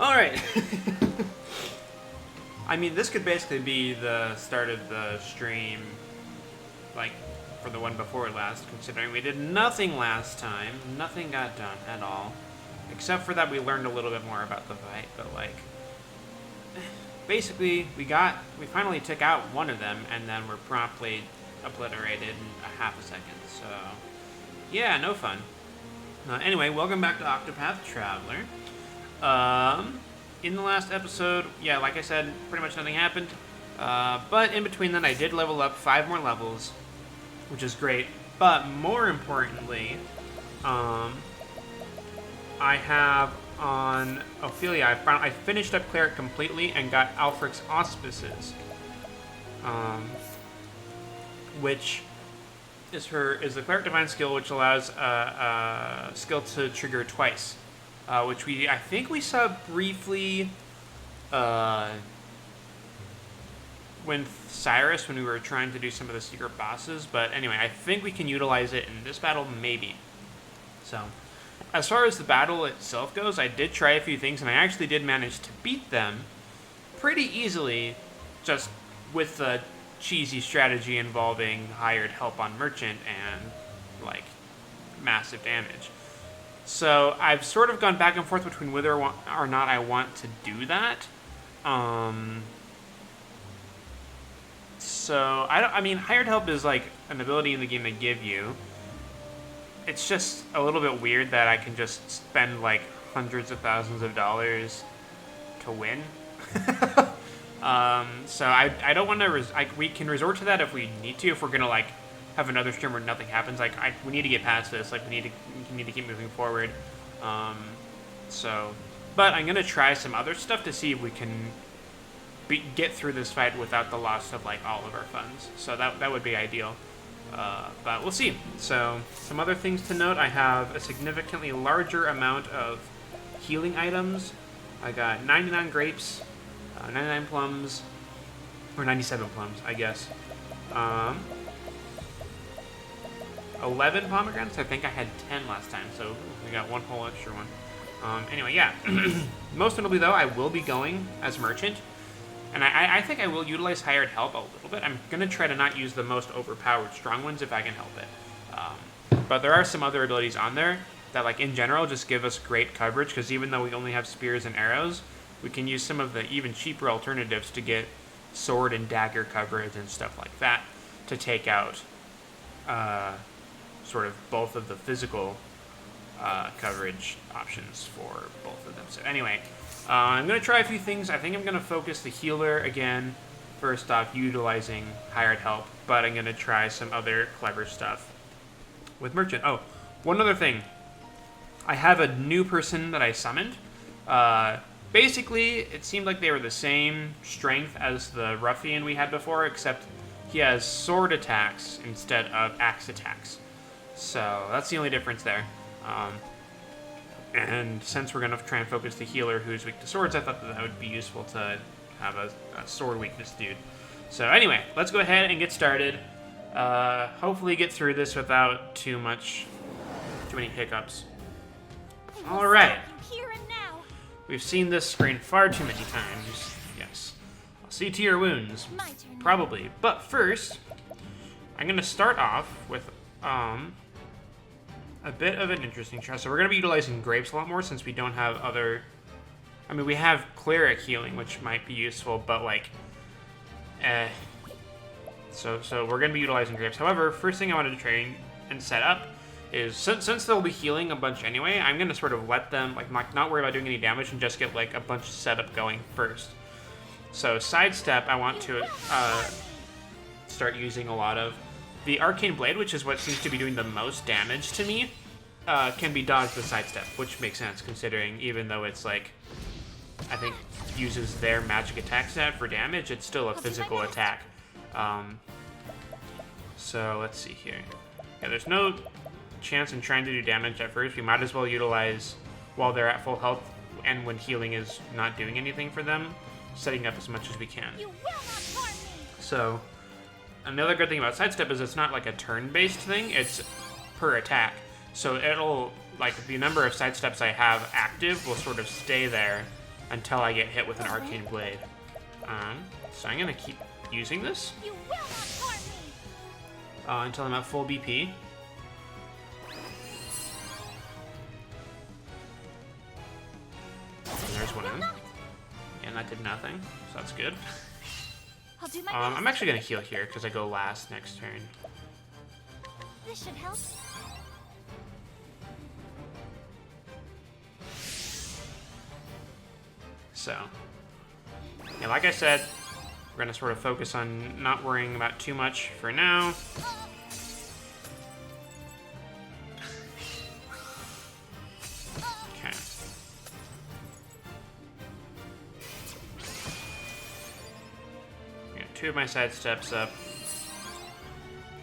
Alright. I mean, this could basically be the start of the stream, like, for the one before last, considering we did nothing last time. Nothing got done at all. Except for that we learned a little bit more about the fight, but, like, basically, we finally took out one of them, and then were promptly obliterated in a half a second, so, yeah, no fun. Anyway, welcome back to Octopath Traveler. In the last episode, yeah, like I said, pretty much nothing happened. But in between then, I did level up 5 more levels, which is great. But more importantly, I have on Ophilia, I finished up Cleric completely and got Alfric's Auspices, which is the Cleric Divine skill, which allows a skill to trigger twice. Which I think we saw briefly when Cyrus, when we were trying to do some of the secret bosses, but anyway, I think we can utilize it in this battle, maybe. So, as far as the battle itself goes, I did try a few things, and I actually did manage to beat them pretty easily, just with the cheesy strategy involving hired help on Merchant and, like, massive damage. So I've sort of gone back and forth between whether or not I want to do that. So I mean, hired help is like an ability in the game they give you. It's just a little bit weird that I can just spend like hundreds of thousands of dollars to win. So I don't want to. We can resort to that if we need to. If we're gonna like have another stream where nothing happens, like we need to get past this. Like we need to keep moving forward. But I'm gonna try some other stuff to see if we can get through this fight without the loss of like all of our funds. So that would be ideal. But we'll see. So some other things to note: I have a significantly larger amount of healing items. I got 99 grapes, 99 plums, or 97 plums, I guess. 11 pomegranates. I think I had 10 last time, so we got one whole extra one. Anyway, yeah. Most notably, though, I will be going as Merchant, and I think I will utilize hired help a little bit. I'm going to try to not use the most overpowered strong ones if I can help it. But there are some other abilities on there that, like, in general, just give us great coverage, because even though we only have spears and arrows, we can use some of the even cheaper alternatives to get sword and dagger coverage and stuff like that to take out sort of both of the physical coverage options for both of them. So anyway, I'm going to try a few things. I think I'm going to focus the healer again, first off, utilizing hired help, but I'm going to try some other clever stuff with Merchant. Oh, one other thing. I have a new person that I summoned. Basically, it seemed like they were the same strength as the ruffian we had before, except he has sword attacks instead of axe attacks. So that's the only difference there. And since we're going to try and focus the healer who's weak to swords, I thought that would be useful to have a sword weakness dude. So anyway, let's go ahead and get started. Hopefully get through this without too many hiccups. All right. We've seen this screen far too many times. Yes. I'll see to your wounds. Probably. But first, I'm going to start off with a bit of an interesting try. So we're going to be utilizing grapes a lot more since we don't have other... I mean, we have cleric healing, which might be useful, but like... So we're going to be utilizing grapes. However, first thing I wanted to train and set up is, since they'll be healing a bunch anyway, I'm going to sort of let them, like, not worry about doing any damage and just get, like, a bunch of setup going first. So, sidestep, I want to start using a lot of. The Arcane Blade, which is what seems to be doing the most damage to me, can be dodged with sidestep, which makes sense considering even though it's, like, I think uses their magic attack stat for damage, it's still a physical attack. So, let's see here. Yeah, there's no chance in trying to do damage at first. We might as well utilize while they're at full health and when healing is not doing anything for them, setting up as much as we can. So, another good thing about sidestep is it's not like a turn-based thing, it's per attack. So it'll, like, the number of sidesteps I have active will sort of stay there until I get hit with an arcane blade. So I'm gonna keep using this until I'm at full BP. And there's one of them. And that did nothing, so that's good. I'm actually gonna heal here because I go last next turn. This should help. So, yeah, like I said, we're gonna sort of focus on not worrying about too much for now. Okay. Got 2 of my side steps up.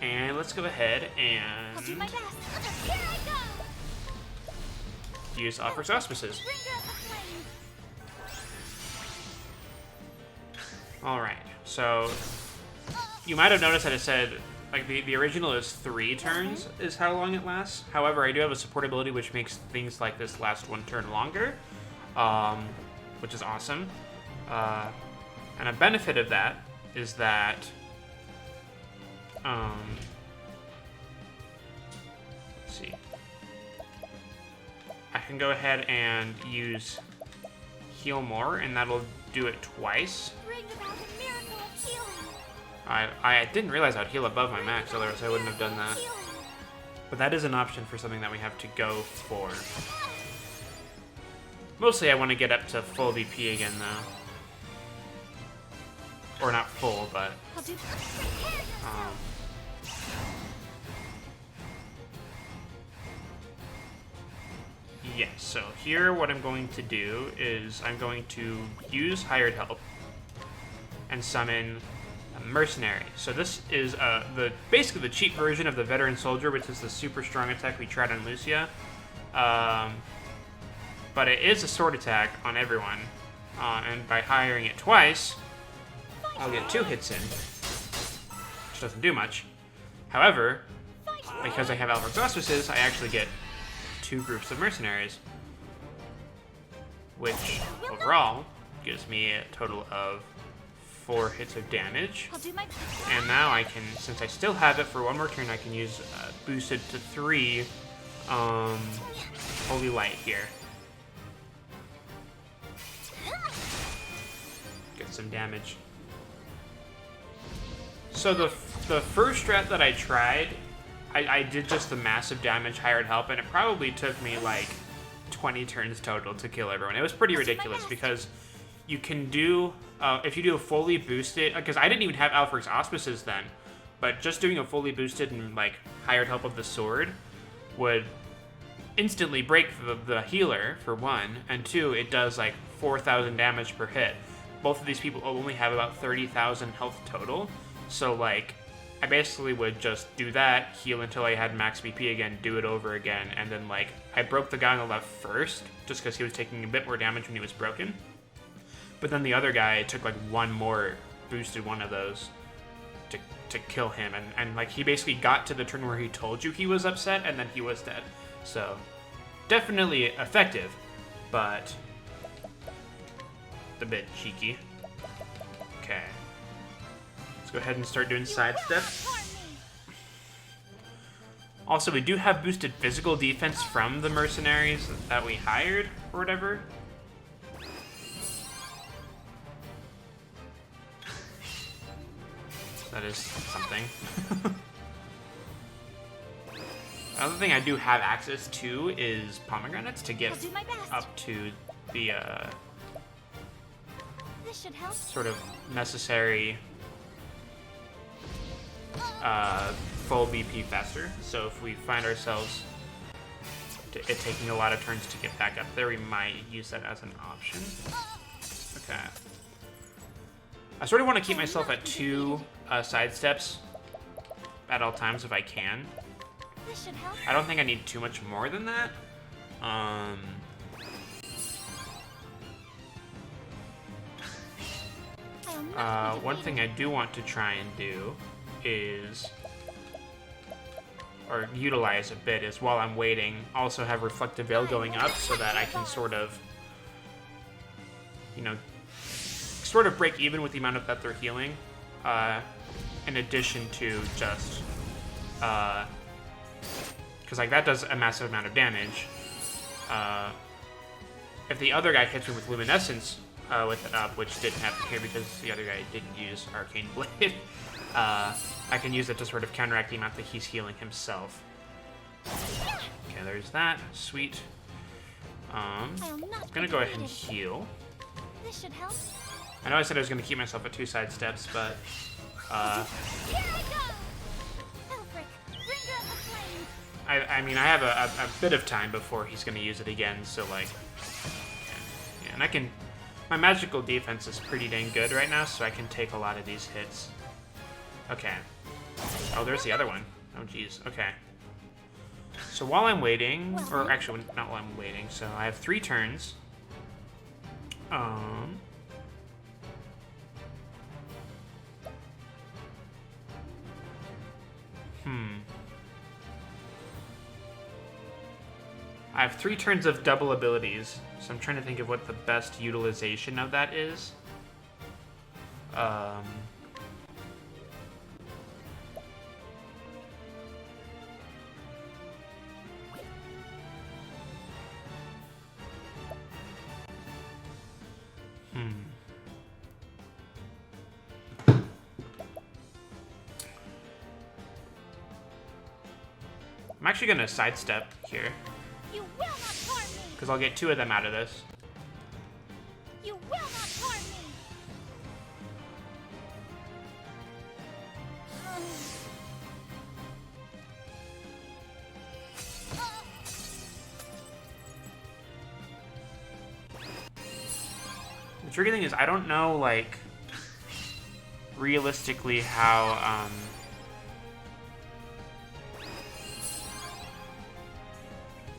And let's go ahead and I'll do my best. Here I go. use Offers Auspices. Alright, so you might have noticed that it said, like, the original is 3 turns is how long it lasts. However, I do have a support ability which makes things like this last 1 turn longer, which is awesome. And a benefit of that is that let's see. I can go ahead and use Heal More, and that'll do it twice. Bring about a miracle of healing. I didn't realize I'd heal above my max, otherwise I wouldn't have done that. But that is an option for something that we have to go for. Mostly I want to get up to full BP again, though. Or not full, but... Yes, so here what I'm going to do is I'm going to use Hired Help and summon a Mercenary. So this is basically the cheap version of the Veteran Soldier, which is the super strong attack we tried on Lysa. But it is a sword attack on everyone, and by hiring it twice, I'll get 2 hits in, which doesn't do much. However, because I have Offers Auspices, I actually get 2 groups of mercenaries, which overall gives me a total of 4 hits of damage. And now I can, since I still have it for 1 more turn, I can use boosted to 3 Holy Light here. Get some damage. So the first strat that I tried, I did just the massive damage Hired Help, and it probably took me like 20 turns total to kill everyone. It was pretty ridiculous because you can do, if you do a fully boosted, because I didn't even have Offers Auspices then, but just doing a fully boosted and like Hired Help of the sword would instantly break the healer, for 1, and 2, it does like 4,000 damage per hit. Both of these people only have about 30,000 health total, so like, I basically would just do that, heal until I had max BP again, do it over again, and then like, I broke the guy on the left first, just because he was taking a bit more damage when he was broken. But then the other guy took like 1 more boosted one of those to kill him, and like he basically got to the turn where he told you he was upset, and then he was dead. So, definitely effective, but a bit cheeky. Okay. Let's go ahead and start doing side steps. Also, we do have boosted physical defense from the mercenaries that we hired, or whatever. That is something. Another thing I do have access to is pomegranates to get up to the This should help. sort of necessary full BP faster. So if we find ourselves it taking a lot of turns to get back up there, we might use that as an option. Okay. I sort of want to keep myself at 2 side steps at all times if I can. This should help. I don't think I need too much more than that. One thing I do want to try and do is, or utilize a bit, is while I'm waiting, also have Reflective Veil going up so that I can sort of you know, sort of break even with the amount of that they're healing, in addition to just, because like that does a massive amount of damage. If the other guy hits me with Luminescence with it up, which didn't happen here because the other guy didn't use Arcane Blade, I can use it to sort of counteract the amount that he's healing himself. Okay, there's that. Sweet. I'm gonna go ahead and heal. This should help. I know I said I was gonna keep myself at 2 side steps, but Here I go! Elfric, bring up the flames. I mean I have a bit of time before he's gonna use it again, so like, yeah, and I can. My magical defense is pretty dang good right now, so I can take a lot of these hits. Okay. Oh, there's the other one. Oh, geez. Okay. So while I'm waiting, or actually, not while I'm waiting, so I have 3 turns. I have 3 turns of double abilities, so I'm trying to think of what the best utilization of that is. I'm actually gonna sidestep here, You will not harm me! because I'll get 2 of them out of this. You will not harm me! The tricky thing is, I don't know, like, realistically how,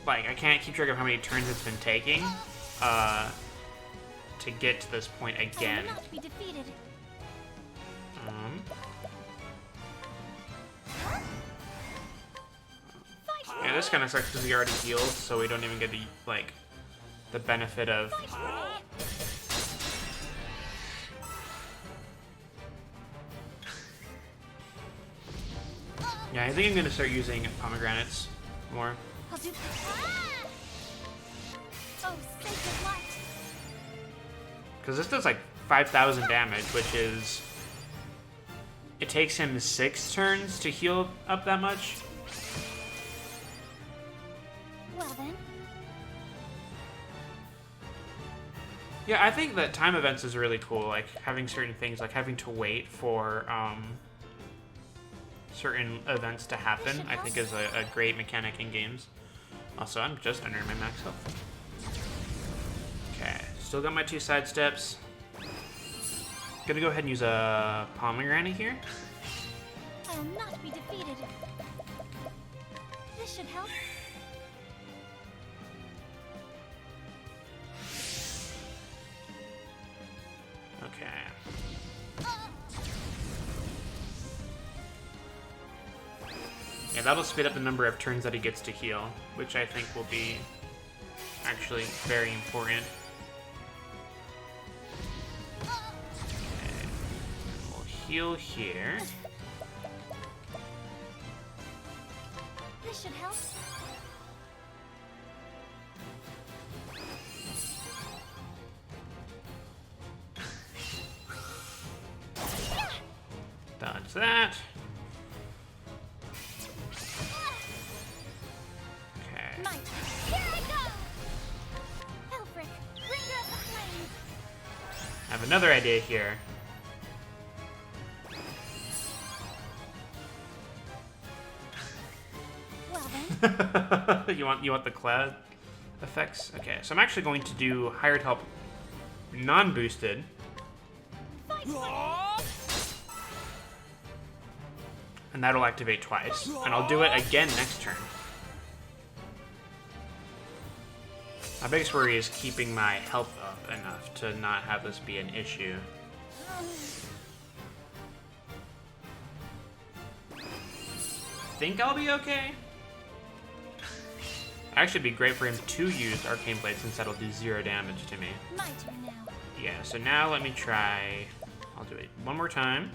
like, I can't keep track of how many turns it's been taking, to get to this point again. I will not be defeated. Yeah, this kind of sucks because we already healed, so we don't even get, like, the benefit of... Yeah, I think I'm gonna start using pomegranates more. I'll do. Oh, sacred light! Because this does like 5,000 damage, which is... It takes him 6 turns to heal up that much. Well then. Yeah, I think that time events is really cool, like having certain things, like having to wait for certain events to happen, I think is a great mechanic in games. Also, I'm just under my max health. Okay, still got my 2 side steps. Gonna go ahead and use a pomegranate here. I will not be defeated. This should help. Okay. Yeah, that'll speed up the number of turns that he gets to heal, which I think will be actually very important. Okay. We'll heal here. This should help. Dodge that. Okay. Might. Here I go! Elfric, bring up the flames! I have another idea here. Well then. you want the cloud effects? Okay, so I'm actually going to do hired help non-boosted. And that'll activate twice. And I'll do it again next turn. My biggest worry is keeping my health up enough to not have this be an issue. Think I'll be okay? actually be great for him to use Arcane Blade since that'll do 0 damage to me. My turn now. Yeah, so now let me try. I'll do it one more time.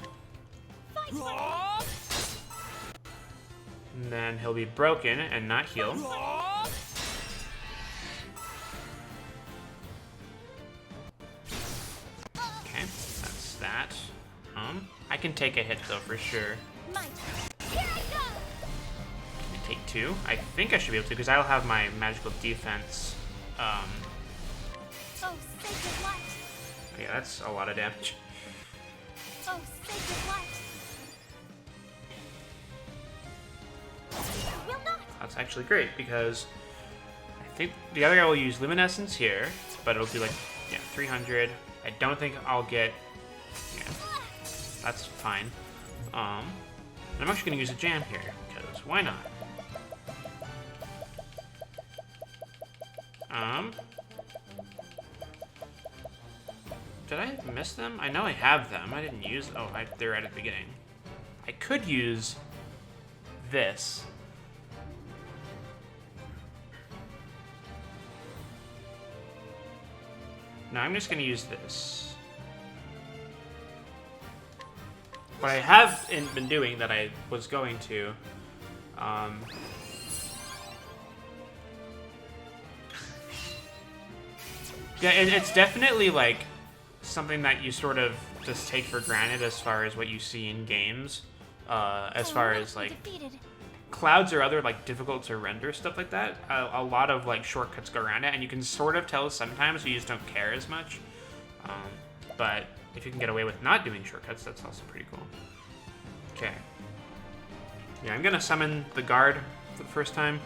Fight for me. And then he'll be broken and not heal. Okay, that's that. I can take a hit though for sure. My turn. Here I go. Can I take 2? I think I should be able to because I'll have my magical defense. Oh, sacred light. Yeah, that's a lot of damage. Oh, sacred light. Will not. That's actually great because I think the other guy will use Luminescence here, but it'll do like, yeah, 300. I don't think I'll get, yeah, that's fine. I'm actually gonna use a jam here because why not? Did I miss them? I know I have them. I didn't use, oh, they're right at the beginning. I could use this. No, I'm just going to use this. What I have been doing that I was going to, yeah, it's definitely like something that you sort of just take for granted as far as what you see in games, as far as like clouds or other like difficult to render stuff like that. A lot of like shortcuts go around it, and you can sort of tell sometimes you just don't care as much. But if you can get away with not doing shortcuts, that's also pretty cool. Okay. Yeah, I'm gonna summon the guard for the first time.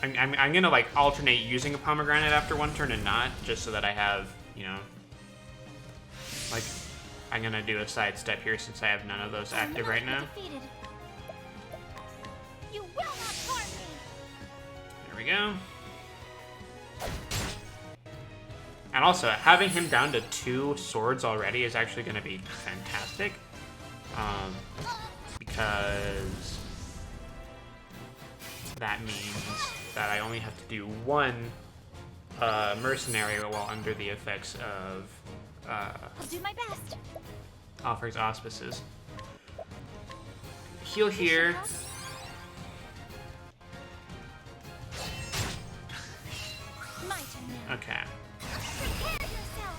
I'm gonna like alternate using a pomegranate after one turn and not, just so that I have, you know, like, I'm gonna do a sidestep here since I have none of those active right now. You will not harm me. There we go. And also, having him down to 2 swords already is actually gonna be fantastic. Because that means that I only have to do 1 mercenary while under the effects of I'll do my best. Offers auspices. Heal here. My turn now. Okay. Prepare yourself.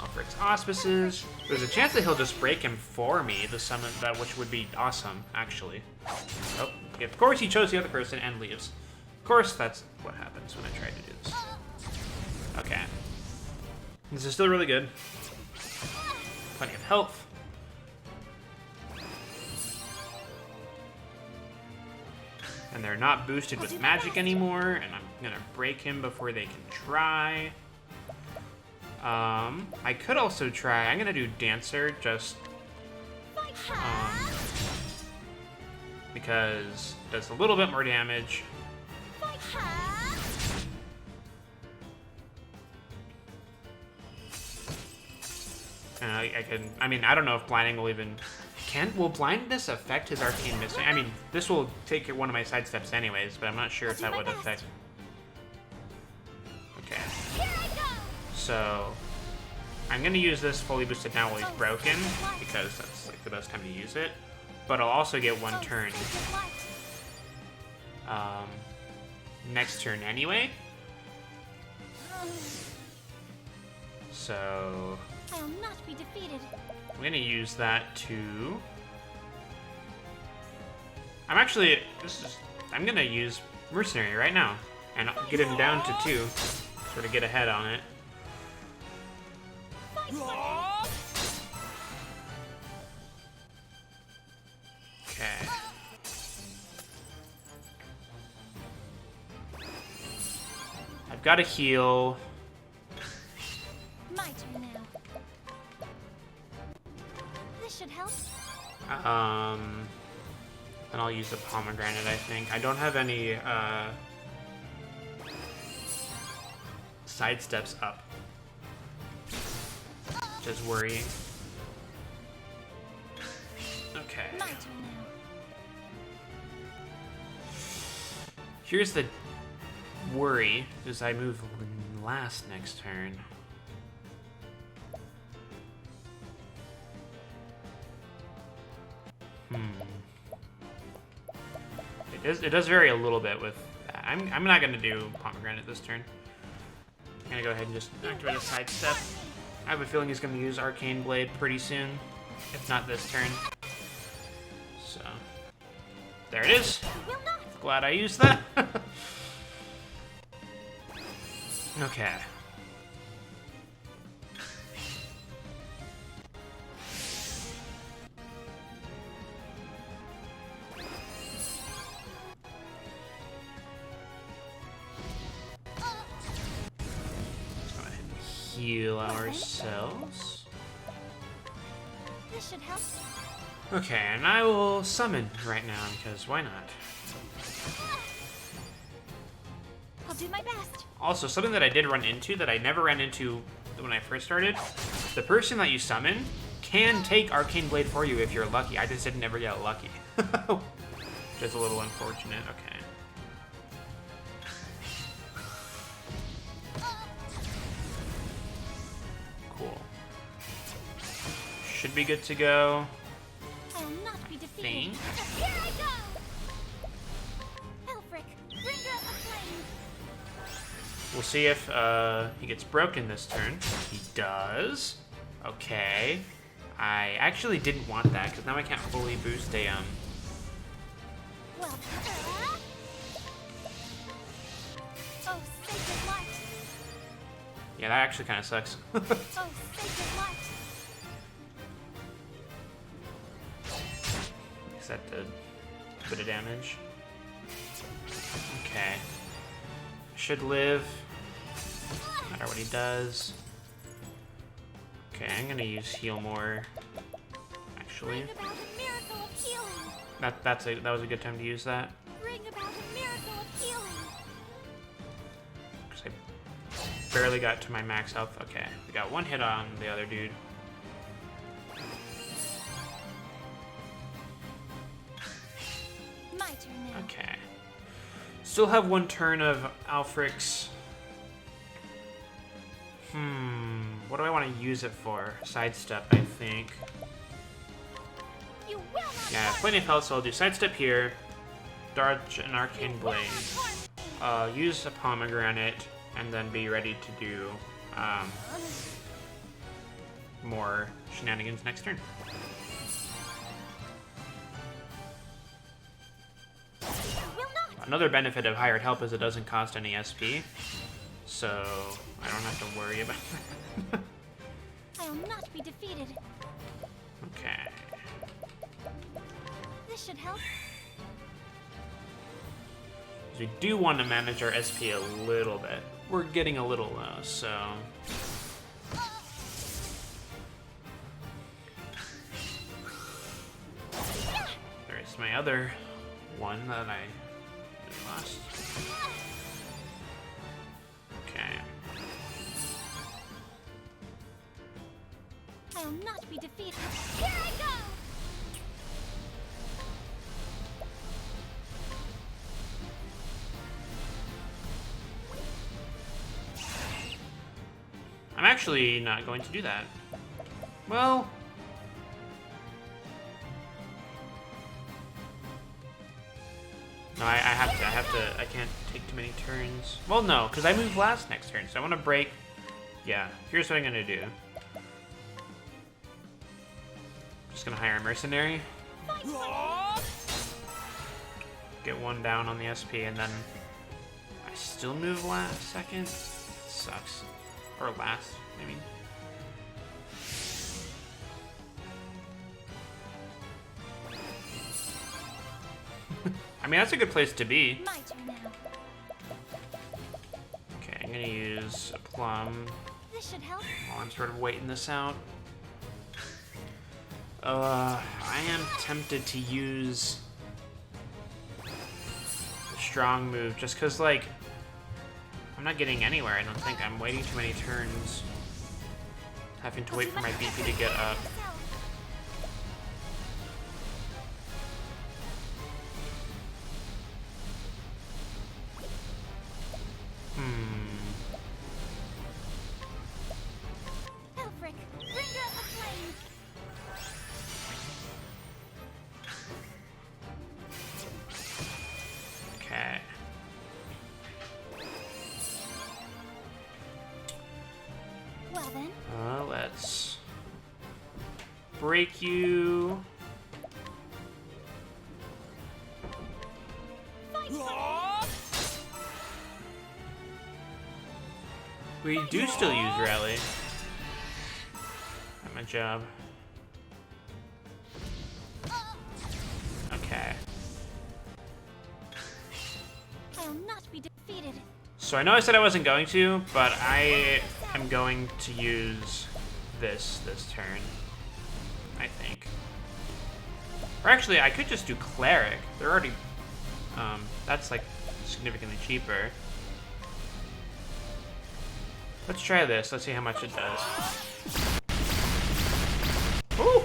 Offers auspices. There's a chance that he'll just break him for me, the summon that, which would be awesome, actually. Oh, yeah, of course he chose the other person and leaves. Of course, that's what happens when I try to do this. Okay. This is still really good. Plenty of health. And they're not boosted with magic anymore, and I'm gonna break him before they can try. I could also try, I'm gonna do Dancer, just because it does a little bit more damage. And I mean, I don't know if blinding will even, will blindness affect his arcane missing? I mean, this will take one of my side steps anyways, but I'm not sure if that would affect. Okay. So, I'm gonna use this fully boosted now while he's broken, because that's like the best time to use it. But I'll also get 1 turn next turn anyway. So I'll not be defeated. I'm gonna use that to. I'm gonna use Mercenary right now and get him down to 2, sort of get ahead on it. Okay. I've got to heal. My turn now. This should help. And I'll use a pomegranate, I think. I don't have any side steps up. Just worrying. turn now. Here's the worry, is I move last next turn. It does vary a little bit with that. I'm not gonna do pomegranate this turn. I'm gonna go ahead and just activate a sidestep. I have a feeling he's gonna use Arcane Blade pretty soon, if not this turn. So there it is. Glad I used that. Okay. Heal ourselves. This should help. Okay, and I will summon right now because why not? I'll do my best. Also, something that I did run into that I never ran into when I first started, the person that you summon can take Arcane Blade for you if you're lucky. I just didn't ever get lucky. Which is a little unfortunate. Okay. Should be good to go. I will not be defeated. Think. Here I go! Elfric, bringer of flame. We'll see if he gets broken this turn. He does. Okay. I actually didn't want that because now I can't fully boost a Well, oh, sacred light. Yeah, that actually kind of sucks. Oh, sacred light. That did a bit of damage. Okay. Should live. No matter what he does. Okay, I'm gonna use heal more. Actually, Bring about a miracle of healing. that was a good time to use that. Bring about a miracle of healing. Because I barely got to my max health. Okay, we got one hit on the other dude. My turn now. Okay. Still have one turn of Alfric's. What do I want to use it for? Sidestep, I think. You will not Yeah, plenty of health, so I'll do sidestep here. Dodge an Arcane Blade. Use a pomegranate, and then be ready to do more shenanigans next turn. Another benefit of hired help is it doesn't cost any SP, so I don't have to worry about that. I will not be defeated. Okay. This should help. We do want to manage our SP a little bit. We're getting a little low, so... There's my other one that I lost. Okay. I will not be defeated. Here I go! I'm actually not going to do that. Well... No, I can't take too many turns. Well, no, because I move last next turn, so I want to break. Yeah, here's what I'm going to do. Just going to hire a mercenary. Get one down on the SP, and then I still move last second. Sucks. Or last, I mean. I mean, that's a good place to be. My turn now. Okay, I'm gonna use a plum This should help. while I'm sort of waiting this out. I am tempted to use the strong move just because, like, I'm not getting anywhere. I don't think I'm waiting too many turns. Having to wait for my BP to get up. break you. We do still use rally. At my job. Okay. I'll not be defeated. So I know I said I wasn't going to, but I am going to use this turn. I think. Or actually, I could just do cleric. They're already. That's like significantly cheaper. Let's try this. Let's see how much it does. Ooh!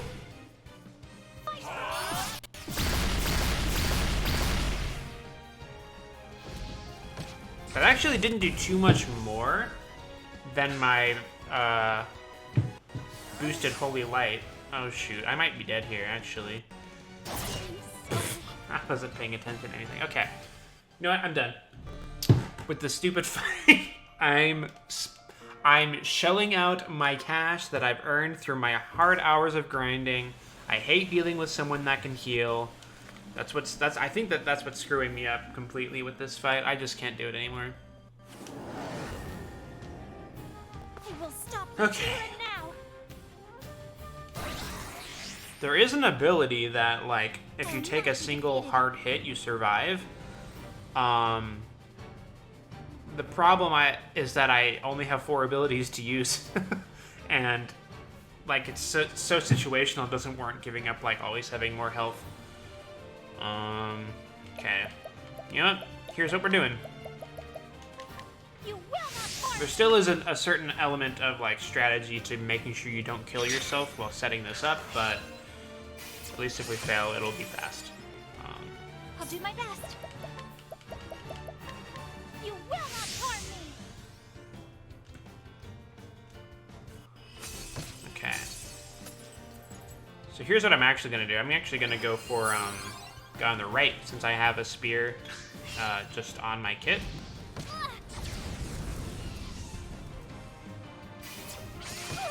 That actually didn't do too much more than my boosted Holy Light. Oh shoot, I might be dead here actually. I wasn't paying attention to anything. Okay. You know what? I'm done with the stupid fight. I'm shelling out my cash that I've earned through my hard hours of grinding. I hate dealing with someone that can heal. I think that's what's screwing me up completely with this fight. I just can't do it anymore. I will stop Okay. now. There is an ability that, like, if you take a single hard hit, you survive. The problem is that I only have 4 abilities to use, and like it's so situational. It doesn't warrant giving up like always having more health. Okay. You know what? Here's what we're doing. You will not harm. There still is a certain element of like strategy to making sure you don't kill yourself while setting this up, but at least if we fail, it'll be fast. I'll do my best. You will not harm me. Okay. So here's what I'm actually gonna do. I'm actually gonna go for go on the right since I have a spear just on my kit.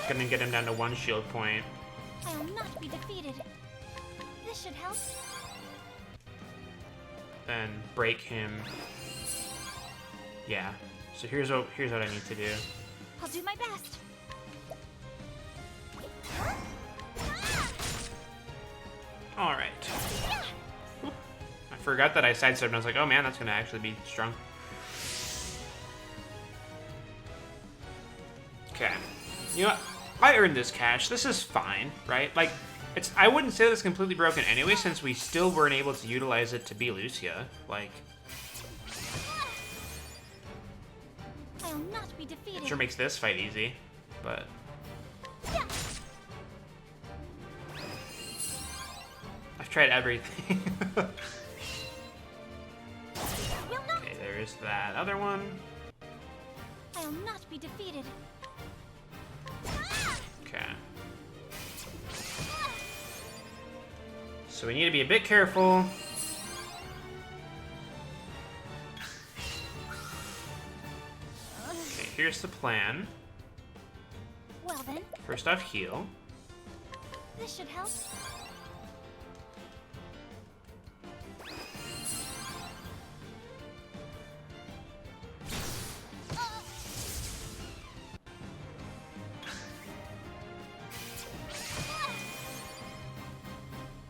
Gonna get him down to 1 shield point. I will not be defeated. This should help. Then break him. Yeah. So here's what I need to do. I'll do my best. All right. I forgot that I sidestepped and I was like, oh man, that's gonna actually be strong. Okay. You know what? I earned this cash. This is fine, right? Like, I wouldn't say that's completely broken anyway, since we still weren't able to utilize it to be Lucia. Like, I will not be defeated. sure makes this fight easy, but I've tried everything. Okay, there's that other one. I will not be defeated. Okay. So we need to be a bit careful. Okay, here's the plan. Well then, First off, heal. this should help.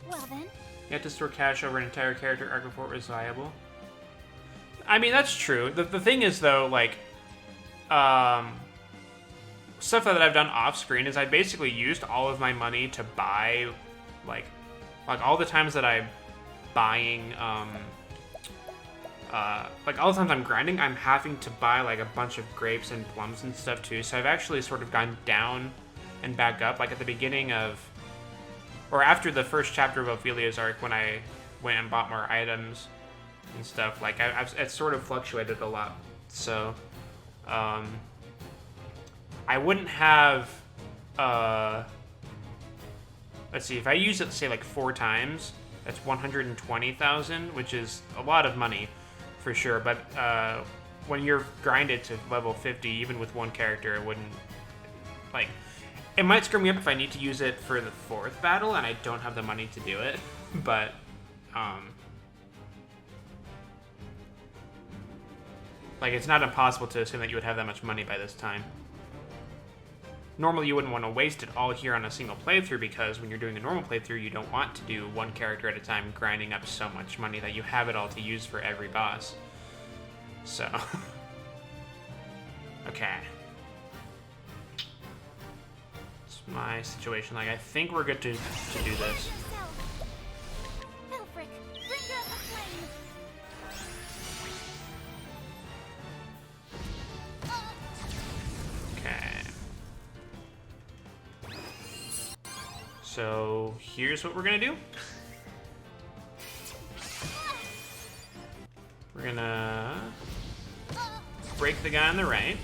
Well then, You have to store cash over an entire character arc before it was viable. I mean, that's true. The thing is, though, like, stuff that I've done off screen is I basically used all of my money to buy, like all the times that I'm buying, like all the times I'm grinding, I'm having to buy like a bunch of grapes and plums and stuff too. So I've actually sort of gone down and back up. Like at the beginning of, or after the first chapter of Ophilia's arc, when I went and bought more items and stuff, like it's sort of fluctuated a lot. So, I wouldn't have, let's see, if I use it, say, like 4 times, that's 120,000, which is a lot of money, for sure. But when you're grinded to level 50, even with one character, it wouldn't, like, It might screw me up if I need to use it for the 4th battle and I don't have the money to do it, but, like, it's not impossible to assume that you would have that much money by this time. Normally, you wouldn't want to waste it all here on a single playthrough because when you're doing a normal playthrough, you don't want to do one character at a time, grinding up so much money that you have it all to use for every boss. So, okay. It's my situation. Like, I think we're good to do this. Elfric, bringer of the flame. Okay. So here's what we're gonna do. We're gonna break the guy on the right.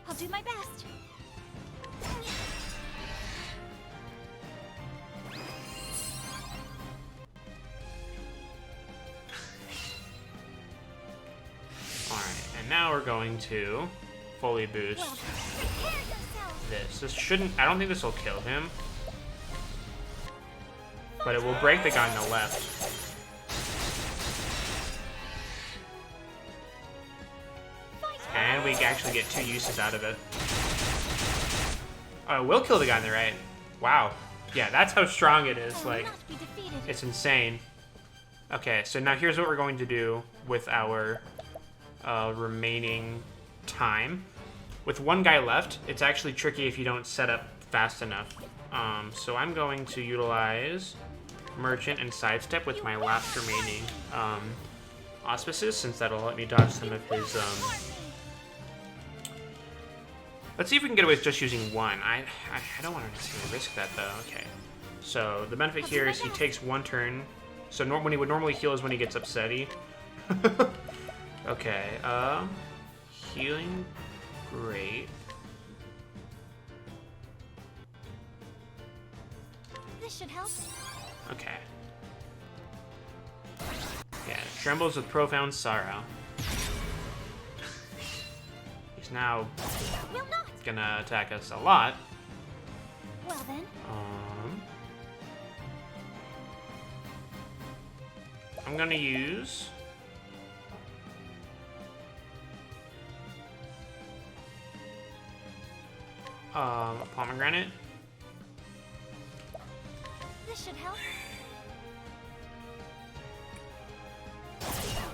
I'll do my best. Alright, and now we're going to fully boost Well, prepare yourself. this. This shouldn't, I don't think this will kill him. But it will break the guy on the left. And we actually get 2 uses out of it. Oh, it will kill the guy on the right. Wow. Yeah, that's how strong it is. I will Like, not be defeated. it's insane. Okay, so now here's what we're going to do with our remaining time. With 1 guy left, it's actually tricky if you don't set up fast enough. So I'm going to utilize Merchant and Sidestep with my last remaining auspices, since that'll let me dodge some of his... Let's see if we can get away with just using 1. I don't want to necessarily risk that, though. Okay. So the benefit here is he takes 1 turn. So when he would normally heal is when he gets upsetty. Okay. Healing. Great. This should help. Okay. Yeah, trembles with profound sorrow. He's now Will not. gonna attack us a lot. Well then. I'm gonna use a pomegranate. This should help.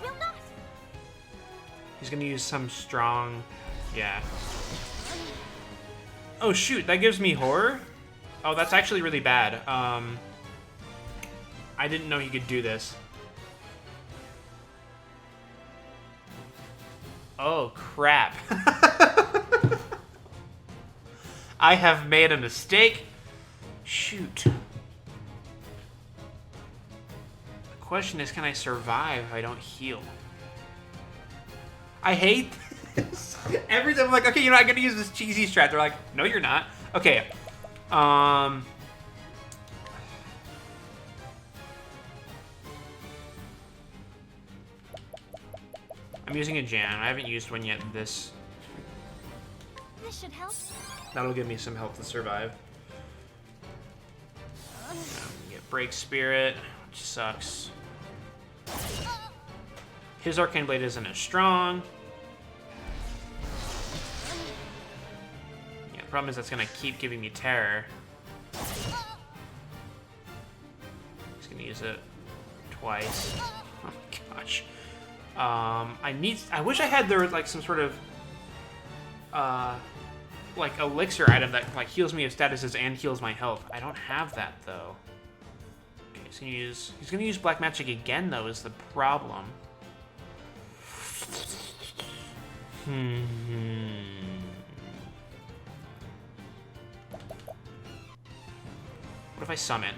Will not. He's gonna use some strong, yeah. Oh shoot, that gives me horror? Oh, that's actually really bad. I didn't know he could do this. Oh crap. I have made a mistake. Shoot. The question is, can I survive if I don't heal? I hate this. Every time I'm like, okay, you know, I'm gonna use this cheesy strat. They're like, no, you're not. Okay. I'm using a jam. I haven't used one yet. This should help. That'll give me some help to survive. Get Break Spirit, which sucks. His Arcane Blade isn't as strong. Yeah, the problem is that's gonna keep giving me terror. He's gonna use it twice. Oh my gosh. I wish I had there like some sort of like elixir item that like heals me of statuses and heals my health. I don't have that though. Okay, so he's gonna use black magic again though is the problem. What if I summon?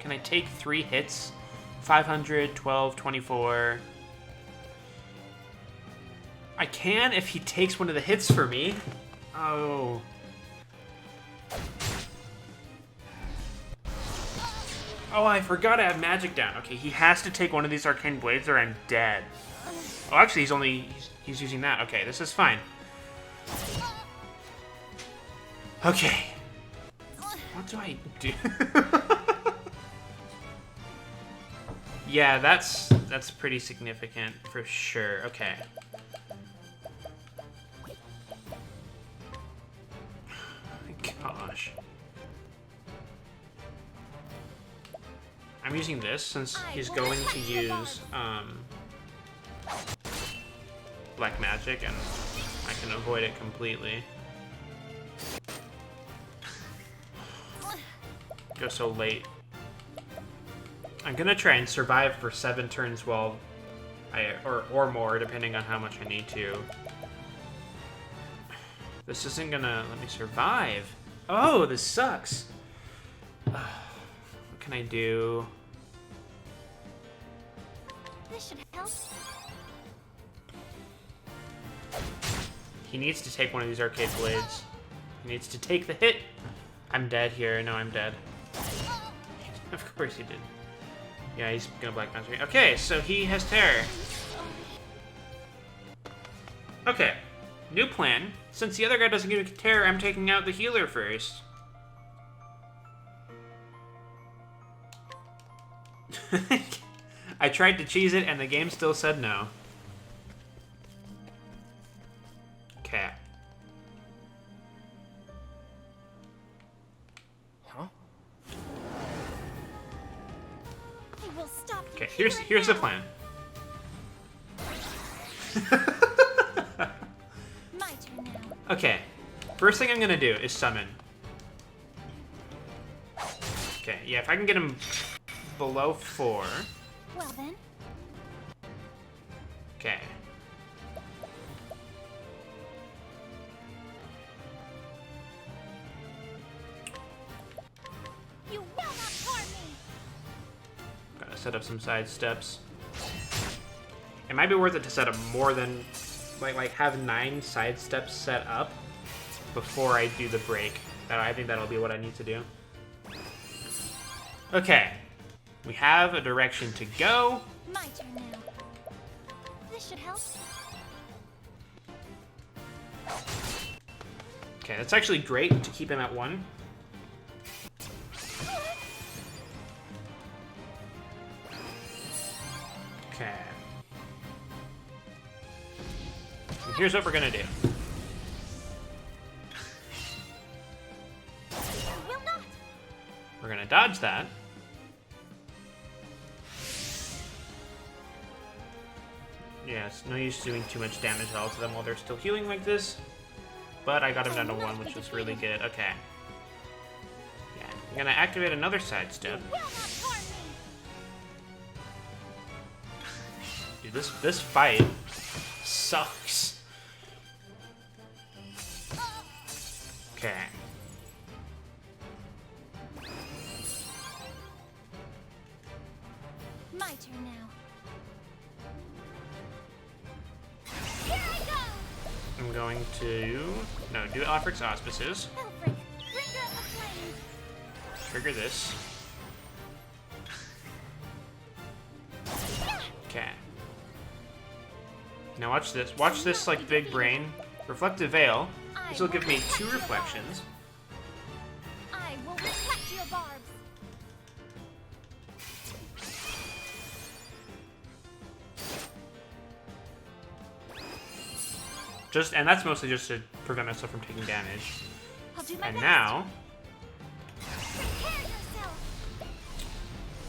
Can I take 3 hits? 500, 12, 24. I can if he takes one of the hits for me. Oh. Oh, I forgot I have magic down. Okay, he has to take one of these arcane blades or I'm dead. Oh, actually, he's using that. Okay, this is fine. Okay. What do I do? Yeah, that's pretty significant for sure. Okay. Gosh. I'm using this since he's going to use black magic, and I can avoid it completely. Go so late. I'm gonna try and survive for 7 turns while or more, depending on how much I need to. This isn't gonna let me survive. Oh, this sucks. What can I do? This should help. He needs to take one of these arcade blades. He needs to take the hit. I'm dead here. No, I'm dead. Of course he did. Yeah, he's gonna black magic me. Okay, so he has terror. Okay, new plan. Since the other guy doesn't get terror, I'm taking out the healer first. I tried to cheese it, and the game still said no. Okay. I will stop. Okay, here's the plan. My turn now. Okay, first thing I'm gonna do is summon. Okay, yeah, if I can get him below 4. Well then. Okay. You will not harm me. Gotta set up some side steps. It might be worth it to set up more than like have 9 side steps set up before I do the break. I think that'll be what I need to do. Okay. We have a direction to go. My turn now. This should help. Okay, that's actually great to keep him at 1. Okay. And here's what we're gonna do. You will not. We're gonna dodge that. Yeah, it's no use doing too much damage at all to them while they're still healing like this. But I got him down to 1, which was really good. Okay. Yeah, I'm gonna activate another side step. Will not harm me. Dude, this fight sucks. Okay. My turn now. Here I go. I'm going to do Ophric's Auspices. Elfric, bringer of the flame. Trigger this. Okay. Now watch this. Watch this like big brain. Reflective Veil. This will give me 2 reflections. I will reflect your barbs. And that's mostly just to prevent myself from taking damage. I'll do my And best. now, Prepare yourself.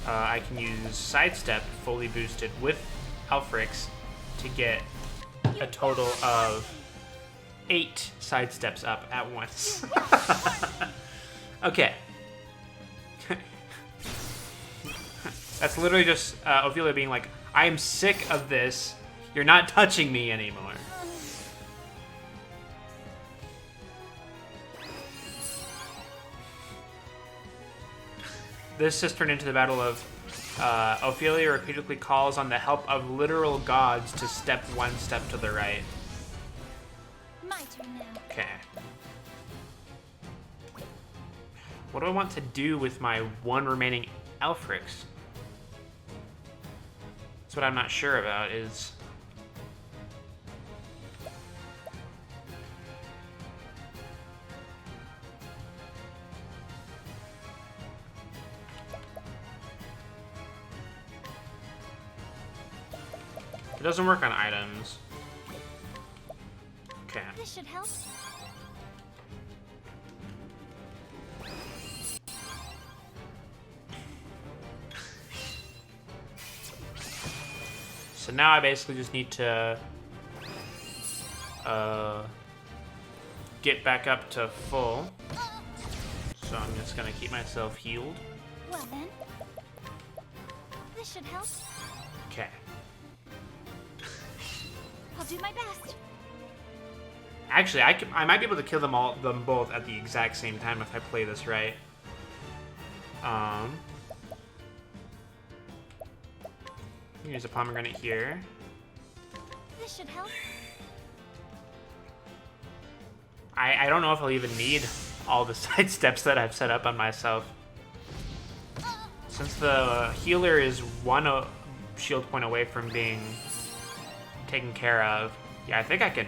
I can use Sidestep fully boosted with Alfric's to get a total of 8 Sidesteps up at once. Okay. That's literally just Ophilia being like, I am sick of this. You're not touching me anymore. This has turned into the battle of Ophilia repeatedly calls on the help of literal gods to step 1 step to the right. My turn now. Okay. What do I want to do with my 1 remaining Alfric's? That's what I'm not sure about is... doesn't work on items. Okay. This should help. So now I basically just need to get back up to full. So I'm just gonna keep myself healed. Well then, this should help. Okay. I'll do my best. Actually, I might be able to kill them both at the exact same time if I play this right. Use a pomegranate here. This should help. I don't know if I'll even need all the side steps that I've set up on myself. Since the healer is one shield point away from being taken care of, yeah, I think I can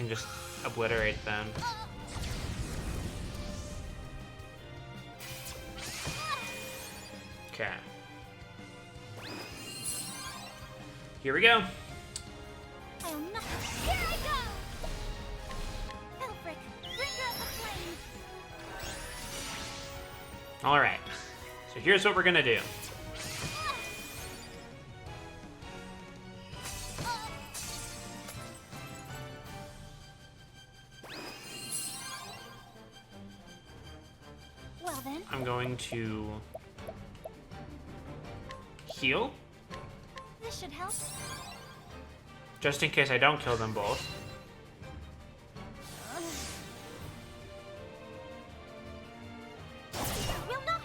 just obliterate them. Okay. Here we go. I'll not. Here I go. Elfric, bringer of the flame. All right. So here's what we're gonna do. Well then, I'm going to heal, this should help. just in case I don't kill them both. Will not.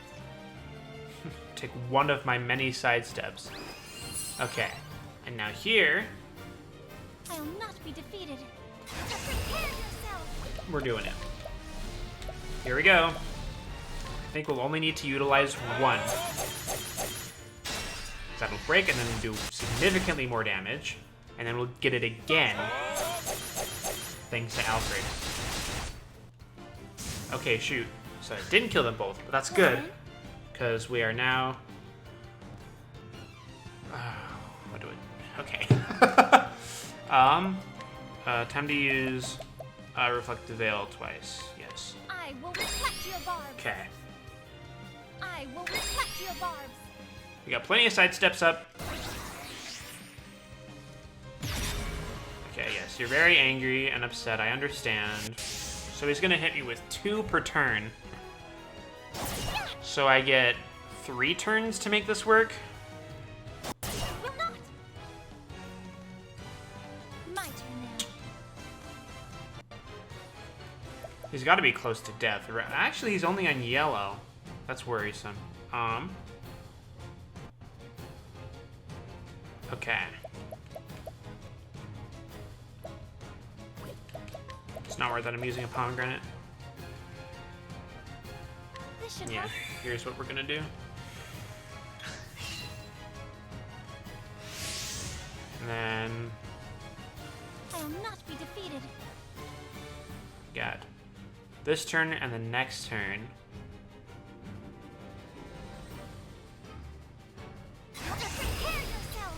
Take one of my many side steps. Okay. And now here, I'll not be defeated. Prepare yourself. we're doing it. Here we go. I think we'll only need to utilize one. That'll break and then do significantly more damage. And then we'll get it again. Thanks to Alfred. Okay, shoot. So I didn't kill them both, but that's good. Because we are now... what do we... Okay. Time to use Reflective Veil twice. Yes. I will reflect your barbs. Okay. I will reflect your barbs. We got plenty of side steps up. Okay, yes, you're very angry and upset, I understand. So he's gonna hit me with 2 per turn. So I get 3 turns to make this work. Will not. My turn now. He's gotta be close to death. Actually, he's only on yellow. That's worrisome. Okay. It's not worth it, I'm using a pomegranate. This should Yeah, help. here's what we're gonna do. And then I will not be defeated. got this turn and the next turn. Prepare yourself.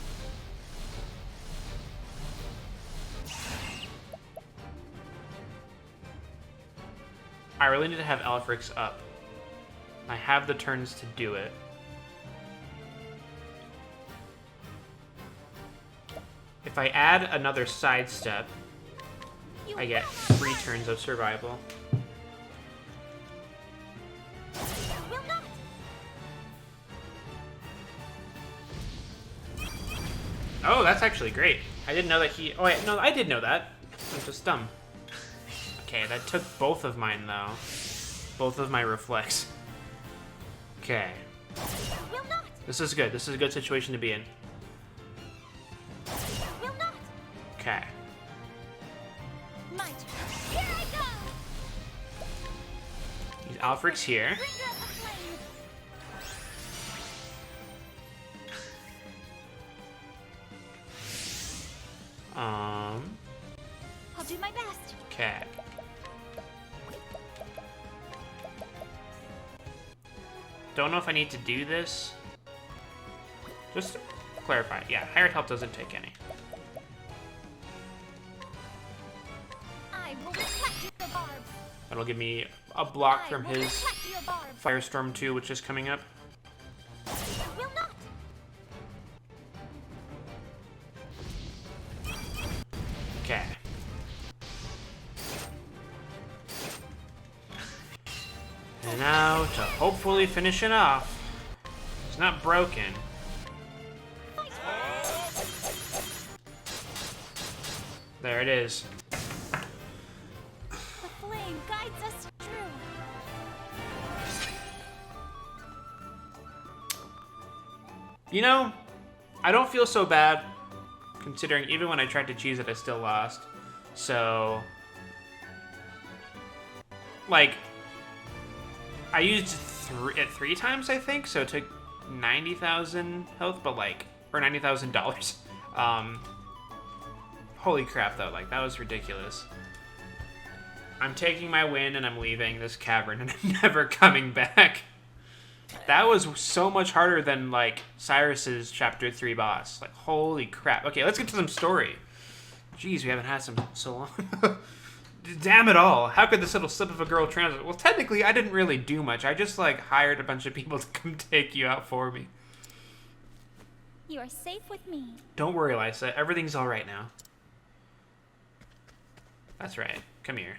I really need to have Alfric's up. I have the turns to do it. If I add another side step, You I get will 3 turns of survival. not. Oh, that's actually great. I didn't know that he... Oh, wait, no, I did know that. I'm just dumb. Okay, that took both of mine, though. Both of my reflex. Okay. Will not. This is good. This is a good situation to be in. Will not. Okay. My turn. Here I go. Use Alfric's here. Bringer of the flame. I'll do my best. Okay. Don't know if I need to do this. Just to clarify. Yeah, hired help doesn't take any. barbs. That'll give me a block I from will his reflect your barbs. Firestorm 2, which is coming up. Will not. Okay. And now to hopefully finish it off. It's not broken. There it is. The flame guides us through. You know, I don't feel so bad, considering even when I tried to cheese it, I still lost. So, like, I used it 3 times, I think, so it took 90,000 health, but like, or $90,000. Holy crap, though, like, that was ridiculous. I'm taking my win and I'm leaving this cavern and I'm never coming back. That was so much harder than, like, Cyrus's Chapter 3 boss. Like, holy crap. Okay, let's get to some story. Jeez, we haven't had some so long. Damn it all. How could this little slip of a girl transit? Well, technically, I didn't really do much. I just, like, hired a bunch of people to come take you out for me. You are safe with me. Don't worry, Lysa. Everything's all right now. That's right. Come here.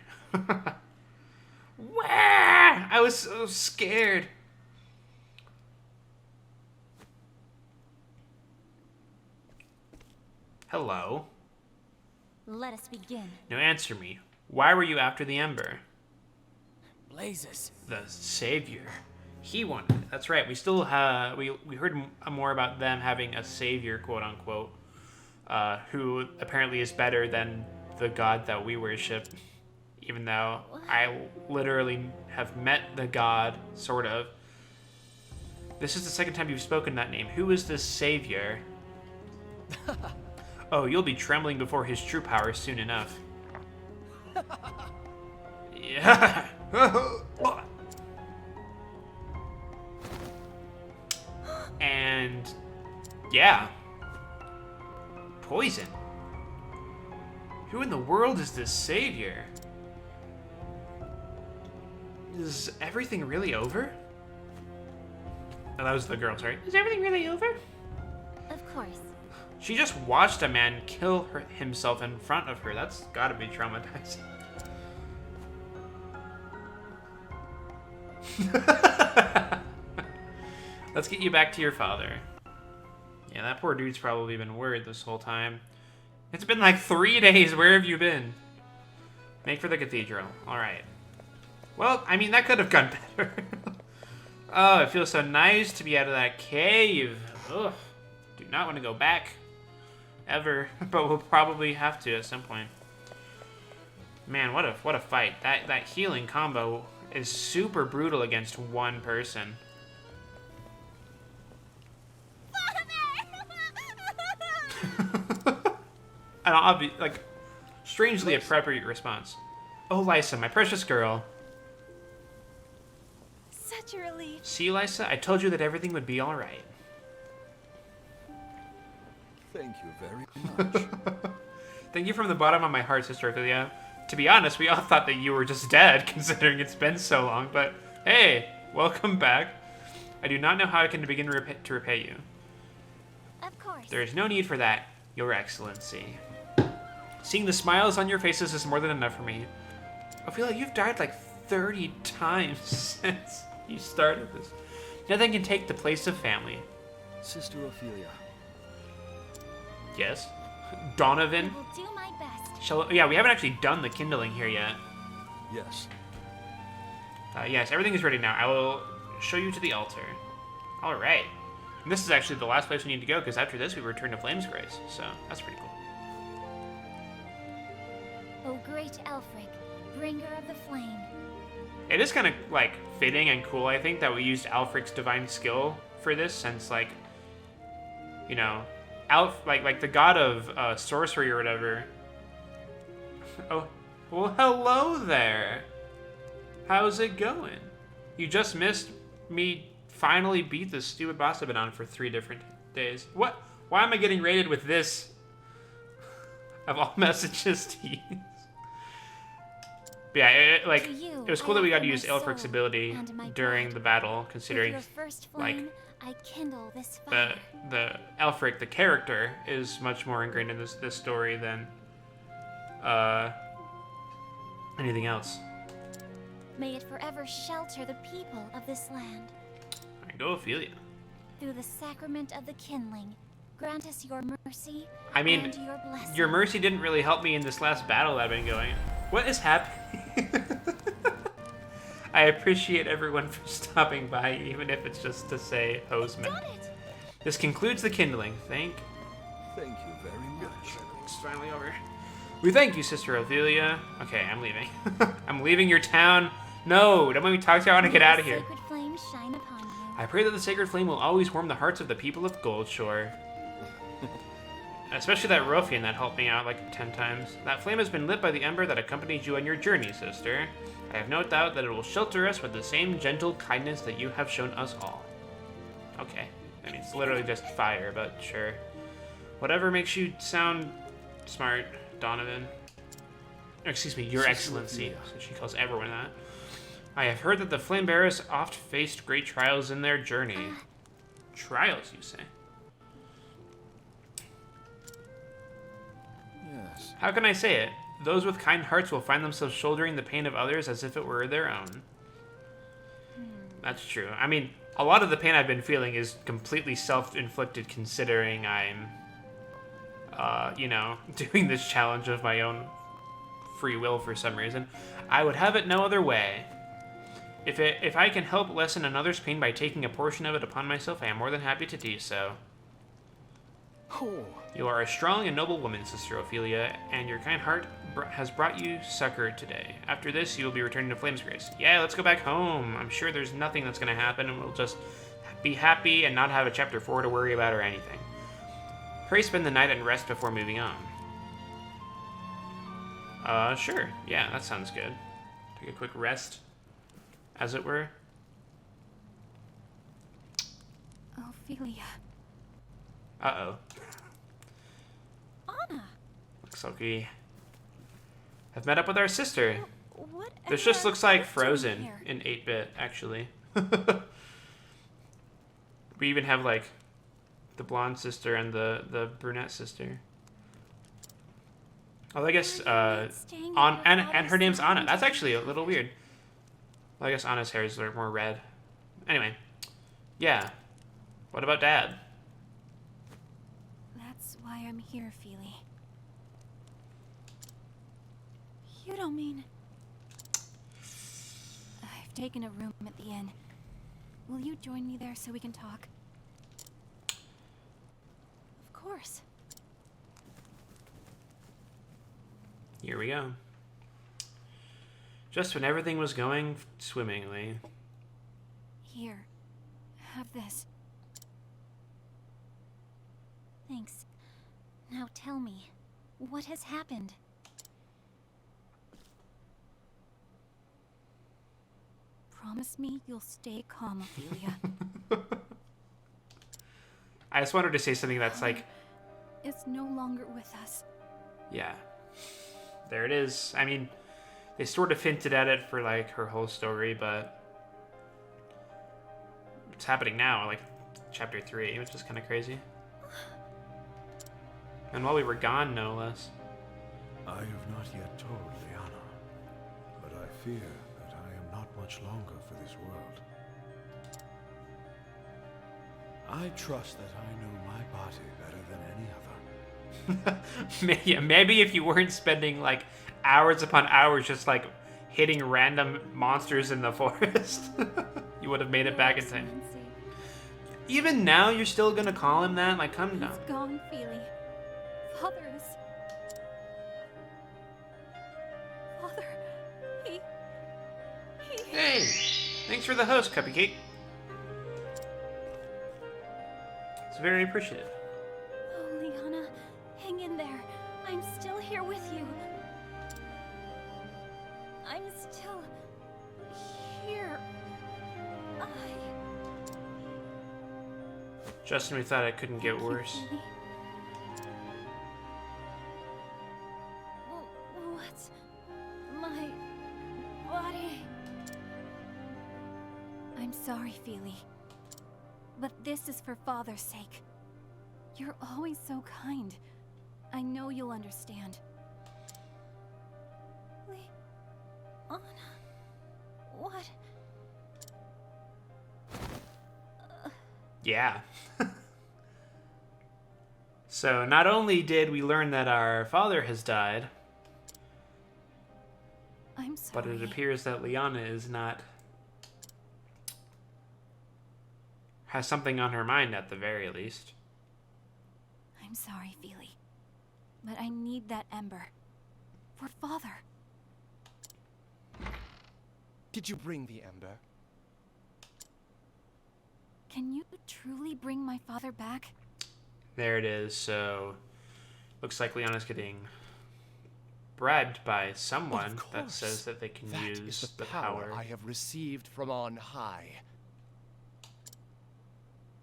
Wah! I was so scared. Hello. Let us begin. Now answer me. Why were you after the Ember? Blazes. The Savior. He wanted it. That's right. We still have... We heard more about them having a Savior, quote-unquote, who apparently is better than the god that we worship. Even though I literally have met the god, sort of. This is the second time you've spoken that name. Who is this Savior? Oh, you'll be trembling before his true power soon enough. Yeah. And yeah. Poison. Who in the world is this Savior? Is everything really over? Oh, that was the girl, sorry. Is everything really over? Of course. She just watched a man kill himself in front of her. That's gotta be traumatizing. Let's get you back to your father. Yeah, that poor dude's probably been worried this whole time. It's been like 3 days. Where have you been? Make for the cathedral. Alright. Well, I mean, that could have gone better. Oh, it feels so nice to be out of that cave. Ugh. Do not want to go back. Ever. But we'll probably have to at some point. Man, what a fight. That healing combo is super brutal against one person. An obvious, like, strangely appropriate response. Oh, Lysa, my precious girl. Such a relief. See, Lysa, I told you that everything would be all right. Thank you very much. Thank you from the bottom of my heart, Sister Ophilia. To be honest, we all thought that you were just dead, considering it's been so long, but hey, welcome back. I do not know how I can begin to repay you. Of course. There is no need for that, Your Excellency. Seeing the smiles on your faces is more than enough for me. Ophilia, you've died like 30 times since you started this. Nothing can take the place of family. Sister Ophilia. Yes? I Donovan? will do my best. Yeah, we haven't actually done the kindling here yet. Yes. Yes, everything is ready now. I will show you to the altar. Alright. And this is actually the last place we need to go, because after this we return to Flame's Grace. So, that's pretty cool. O great Elfric, bringer of the flame. It is kind of, like, fitting and cool, I think, that we used Alfric's divine skill for this, since, like, you know, like the god of sorcery or whatever. Oh, well, hello there. How's it going? You just missed me finally beat this stupid boss I've been on for 3 different days. What? Why am I getting rated with this? Of all messages to use. But yeah, To you, it was cool I that we got to offer use my Aelfric's soul ability and my during blood. the battle, With considering your first like, flame, I kindle this the fire. Aelfric, the character, is much more ingrained in this story than anything else. May it forever shelter the people of this land. Alright, go Ophilia. Through the sacrament of the kindling, grant us your mercy I mean, and your blessing. your mercy didn't really help me in this last battle that I've been going. What is happening? I appreciate everyone for stopping by, even if it's just to say Hoseman. Done it! This concludes the kindling. Thank you very much. It's finally over. We thank you, Sister Ophilia. Okay, I'm leaving. I'm leaving your town. No, don't let me talk to you. I want to get out of here. Sacred flame shine upon you. I pray that the sacred flame will always warm the hearts of the people of Goldshore. Especially that ruffian that helped me out like 10 times. That flame has been lit by the ember that accompanied you on your journey, sister. I have no doubt that it will shelter us with the same gentle kindness that you have shown us all. Okay. I mean, it's literally just fire, but sure. Whatever makes you sound smart, Donovan. Or, excuse me, Your Excellency. So she calls everyone that. I have heard that the flame bearers oft faced great trials in their journey. Trials, you say? Yes. How can I say it? Those with kind hearts will find themselves shouldering the pain of others as if it were their own. That's true. I mean, a lot of the pain I've been feeling is completely self-inflicted, considering I'm, you know, doing this challenge of my own free will for some reason. I would have it no other way. If I can help lessen another's pain by taking a portion of it upon myself, I am more than happy to do so. Oh. You are a strong and noble woman, Sister Ophilia, and your kind heart has brought you succor today. After this, you will be returning to Flame's Grace. Yeah, let's go back home. I'm sure there's nothing that's going to happen, and we'll just be happy and not have a Chapter 4 to worry about or anything. Pray spend the night and rest before moving on. Sure. Yeah, that sounds good. Take a quick rest, as it were. Ophilia. Uh-oh. Anna. Looks like we have met up with our sister. What? This just looks like Frozen in 8-bit, actually. We even have, like, the blonde sister and the brunette sister. Oh, I guess, and her name's Anna. That's actually a little weird. Well, I guess Anna's hair is more red. Anyway. Yeah. What about Dad? That's why I'm here, Feely. You don't mean... I've taken a room at the inn. Will you join me there so we can talk? Of course. Here we go. Just when everything was going swimmingly. Here. Have this. Thanks. Now tell me, what has happened? Promise me you'll stay calm, Ophilia. I just wanted to say something that's like... It's no longer with us. Yeah. There it is. I mean, they sort of hinted at it for, like, her whole story, but... It's happening now, like, Chapter 3, which is kind of crazy. And while we were gone, no less. I have not yet told Liana, but I fear that I am not much longer for this world. I trust that I know my body better than any other. Maybe if you weren't spending, like, hours upon hours just, like, hitting random monsters in the forest, you would have made it back in time. Even now, you're still gonna call him that? Like, come down. He's gone, Feely. Father is... Father... He... Hey! Thanks for the host, Cupcake. It's very appreciative. Oh, Liana, hang in there. I'm still here with you. I'm still... here. Justin, we thought it couldn't get worse. What's my for father's sake. You're always so kind. I know you'll understand. Anna, what? Yeah. So not only did we learn that our father has died, I'm sorry. but it appears that Liana is not... has something on her mind at the very least. I'm sorry, Feely. But I need that ember. For father. Did you bring the ember? Can you truly bring my father back? There it is. So looks like Liana's getting bribed by someone Of that course. says that they can That use is the power. I have received from on high.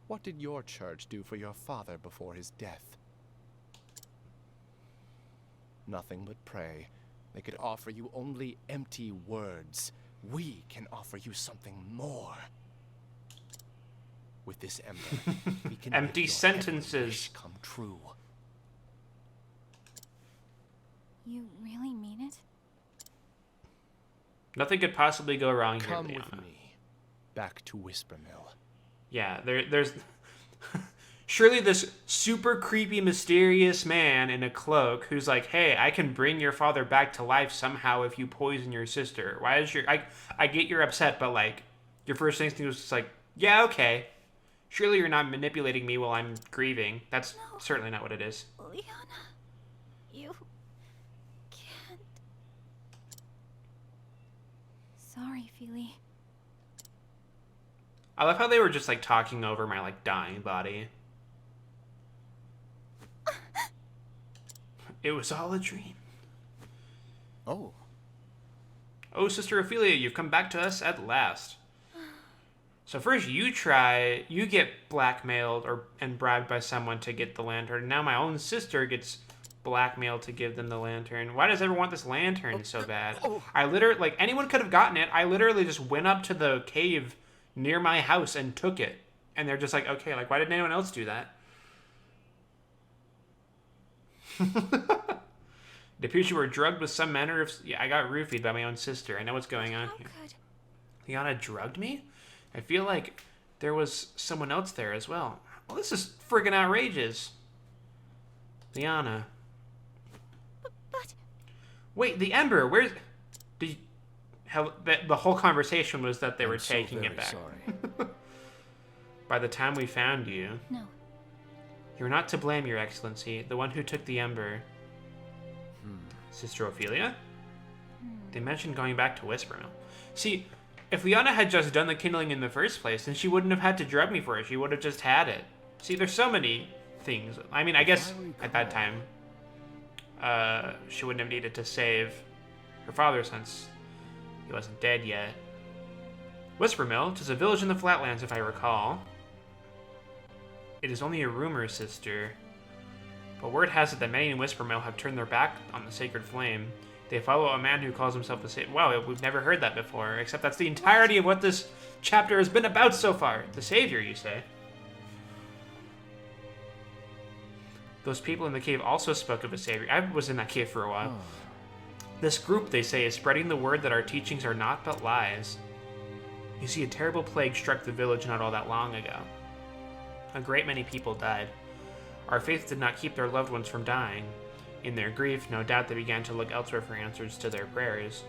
What did your church do for your father before his death? Nothing but pray. They could offer you only empty words. We can offer you something more. With this ember, we can Empty make your sentences. every wish come true. You really mean it? Nothing could possibly go wrong here, Come Liana. with me, back to Whispermill. Yeah, there's... Surely this super creepy, mysterious man in a cloak who's like, hey, I can bring your father back to life somehow if you poison your sister. Why is your... I get you're upset, but, like, your first instinct was just like, yeah, okay. Surely you're not manipulating me while I'm grieving. That's certainly not what it is. Liana, you can't. Sorry, Feely. I love how they were just, like, talking over my, like, dying body. It was all a dream. Oh, Oh, Sister Ophilia, you've come back to us at last. So first you get blackmailed and bribed by someone to get the lantern. Now my own sister gets blackmailed to give them the lantern. Why does everyone want this lantern so bad? I literally, like, anyone could have gotten it. I literally just went up to the cave near my house and took it. And they're just like, okay, like, why didn't anyone else do that? It appears you were drugged with some manner of... Yeah, I got roofied by my own sister. I know what's going on How here. could... Liana drugged me? I feel like there was someone else there as well. Well, this is friggin' outrageous. Liana. But... Wait, the Ember, where's... The whole conversation was that they were I'm so taking it very back. sorry. By the time we found you... No. You're not to blame, Your Excellency. The one who took the Ember... Sister Ophilia? They mentioned going back to Whispermill. See, if Liana had just done the kindling in the first place, then she wouldn't have had to drug me for it. She would have just had it. See, there's so many things. I mean, I guess at that time, she wouldn't have needed to save her father since he wasn't dead yet. Whispermill, 'tis a village in the flatlands, if I recall. It is only a rumor, sister. But word has it that many in Whispermill have turned their back on the sacred flame. They follow a man who calls himself the Savior. Wow, we've never heard that before, except that's the entirety of what this chapter has been about so far. The Savior, you say? Those people in the cave also spoke of a Savior. I was in that cave for a while. This group, they say, is spreading the word that our teachings are naught but lies. You see, a terrible plague struck the village not all that long ago. A great many people died. Our faith did not keep their loved ones from dying. In their grief, no doubt they began to look elsewhere for answers to their prayers.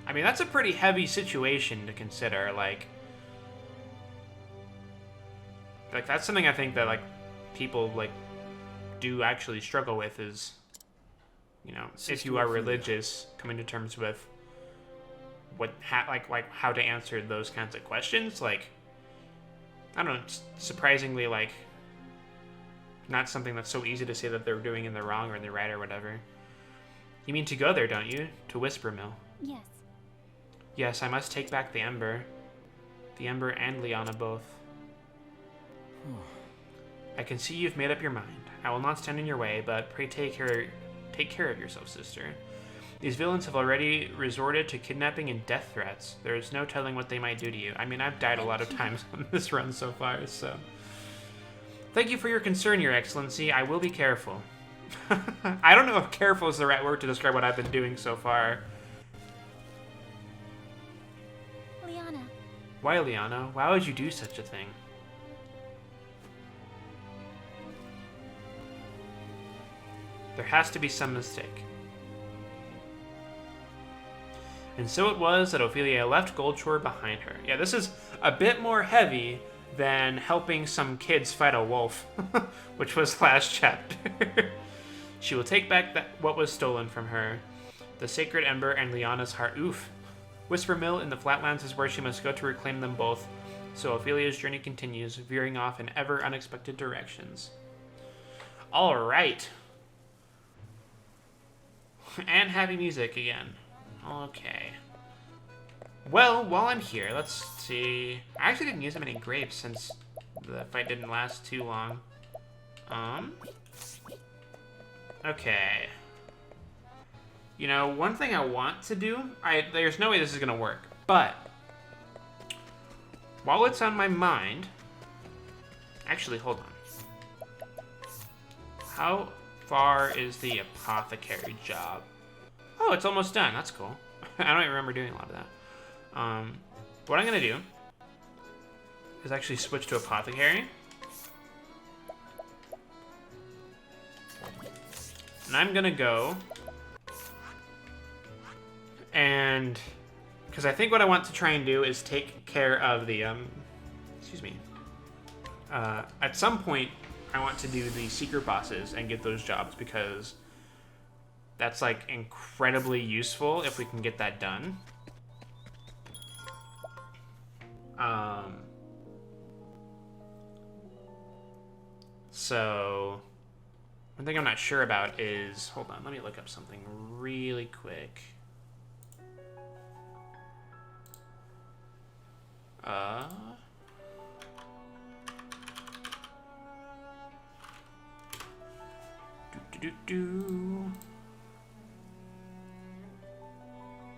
I mean, that's a pretty heavy situation to consider, like that's something I think that, like, people, like, do actually struggle with is, you know, if you are religious, coming to terms with how to answer those kinds of questions. Like, I don't know, it's surprisingly, like, not something that's so easy to say that they're doing in the wrong or in the right or whatever. You mean to go there, don't you? To Whispermill. Yes. Yes, I must take back the Ember. The Ember and Liana both. I can see you've made up your mind. I will not stand in your way, but pray take care of yourself, sister. These villains have already resorted to kidnapping and death threats. There is no telling what they might do to you. I mean, I've died a lot of times on this run so far, so... Thank you for your concern, Your Excellency. I will be careful. I don't know if careful is the right word to describe what I've been doing so far. Liana, Why, Liana? Why would you do such a thing? There has to be some mistake. And so it was that Ophilia left Goldshore behind her. Yeah, this is a bit more heavy than helping some kids fight a wolf, which was last chapter. She will take back what was stolen from her, the sacred ember and Liana's heart. Oof. Whisper Mill in the Flatlands is where she must go to reclaim them both. So Ophilia's journey continues, veering off in ever unexpected directions. All right. And happy music again. Okay. Well, while I'm here, let's see. I actually didn't use that many grapes since the fight didn't last too long. Okay. You know, one thing I want to do, there's no way this is gonna work, but while it's on my mind, actually, hold on. How far is the apothecary job? Oh, it's almost done. That's cool. I don't even remember doing a lot of that. What I'm gonna do is actually switch to apothecary. And I'm gonna go and, because I think what I want to try and do is take care of the, excuse me. At some point, I want to do the secret bosses and get those jobs because that's like incredibly useful if we can get that done. So one thing I'm not sure about is, hold on, let me look up something really quick.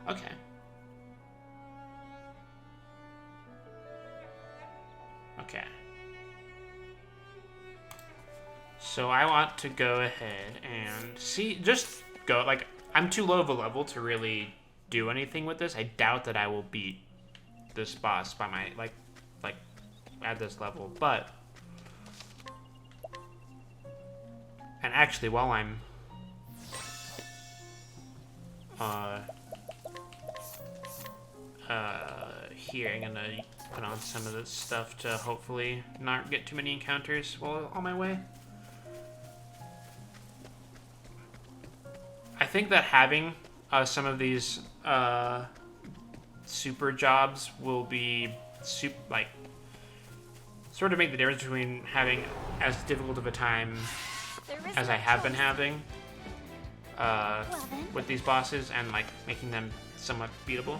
Okay. Okay. So I want to go ahead and see, just go, like, I'm too low of a level to really do anything with this. I doubt that I will beat this boss by my, like at this level, but, and actually while I'm, here, I'm gonna put on some of this stuff to hopefully not get too many encounters while on my way. I think that having some of these super jobs will be sort of make the difference between having as difficult of a time as I have been having with these bosses and like making them somewhat beatable.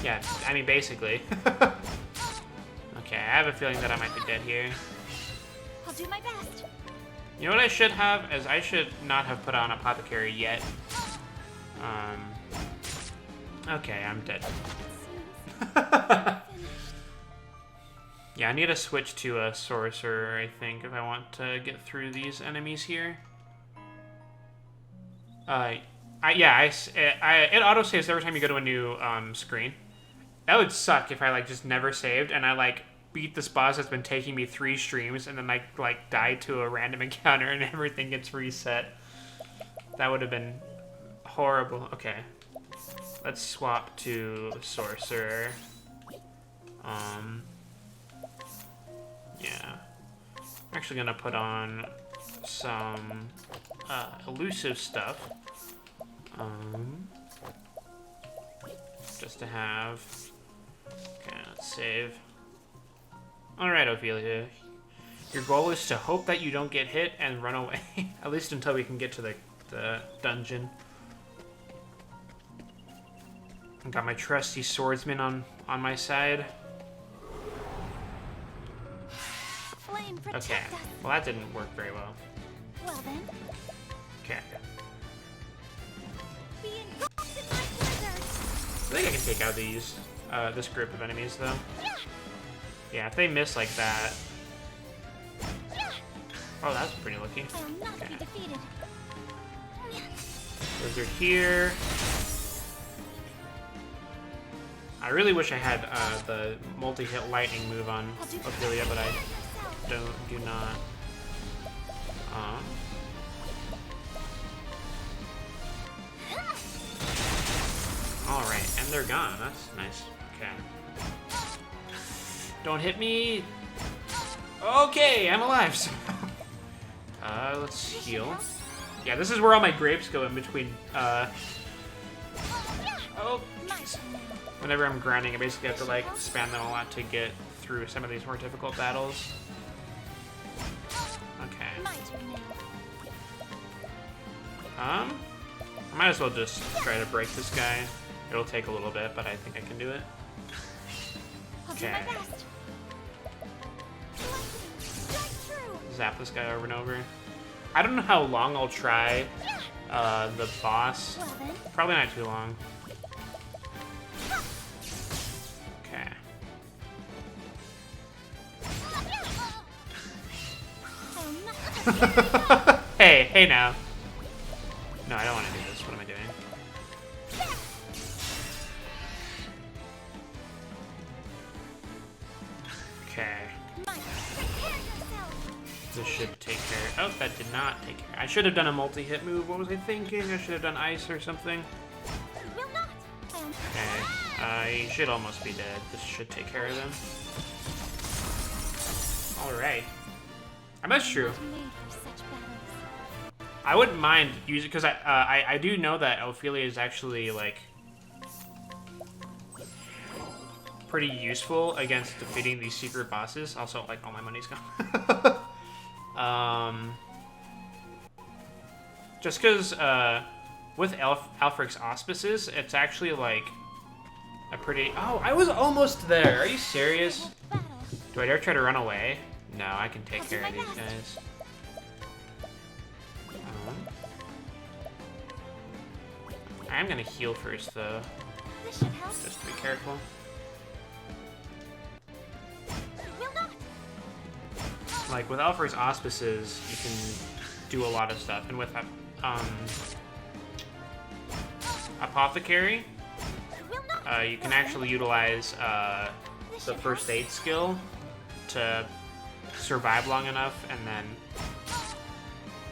Yeah, I mean basically. Okay, I have a feeling that I might be dead here. I'll do my best. You know what I should have is I should not have put on Apothecary yet. Okay, I'm dead. Yeah, I need to switch to a Sorcerer, I think, if I want to get through these enemies here. It auto-saves every time you go to a new screen. That would suck if I like just never saved and I like beat this boss that's been taking me 3 streams and then like die to a random encounter and everything gets reset. That would have been horrible. Okay, let's swap to Sorcerer. Yeah, I'm actually gonna put on some elusive stuff. Just to have. Okay, let's save. Alright, Ophilia. Your goal is to hope that you don't get hit and run away. At least until we can get to the dungeon. I got my trusty swordsman on my side. Flame, protect Okay, us. well that didn't work very well. Well then, Okay. Be engulfed in my blizzard. I think I can take out this group of enemies though. Yeah, if they miss like that. Oh, that's pretty lucky. I will not Okay. be defeated. Those are here. I really wish I had the multi-hit lightning move on Ophilia, but I do not. Alright, and they're gone. That's nice. Okay. Don't hit me! Okay, I'm alive! Let's heal. Yeah, this is where all my grapes go in between, oh, jeez. Whenever I'm grinding, I basically have to, like, spam them a lot to get through some of these more difficult battles. Okay. I might as well just try to break this guy. It'll take a little bit, but I think I can do it. Okay. Zap this guy over and over. I don't know how long I'll try the boss. Probably not too long. Okay. Hey now. No, I don't want to do this. What am I doing? Okay. This should take care. Oh, that did not take care. I should have done a multi-hit move. What was I thinking? I should have done ice or something. Okay. I should almost be dead. This should take care of them. Alright. That's true. I wouldn't mind using, because I do know that Ophilia is actually, like, pretty useful against defeating these secret bosses. Also, like, all my money's gone. Just because with Alfric's auspices, it's actually like a pretty... Oh, I was almost there. Are you serious? Do I dare try to run away? No, I can take care of these guys. I am gonna heal first, though. Just be careful. Like, with Alfred's auspices, you can do a lot of stuff. And with Apothecary, you can actually utilize the first aid skill to survive long enough. And then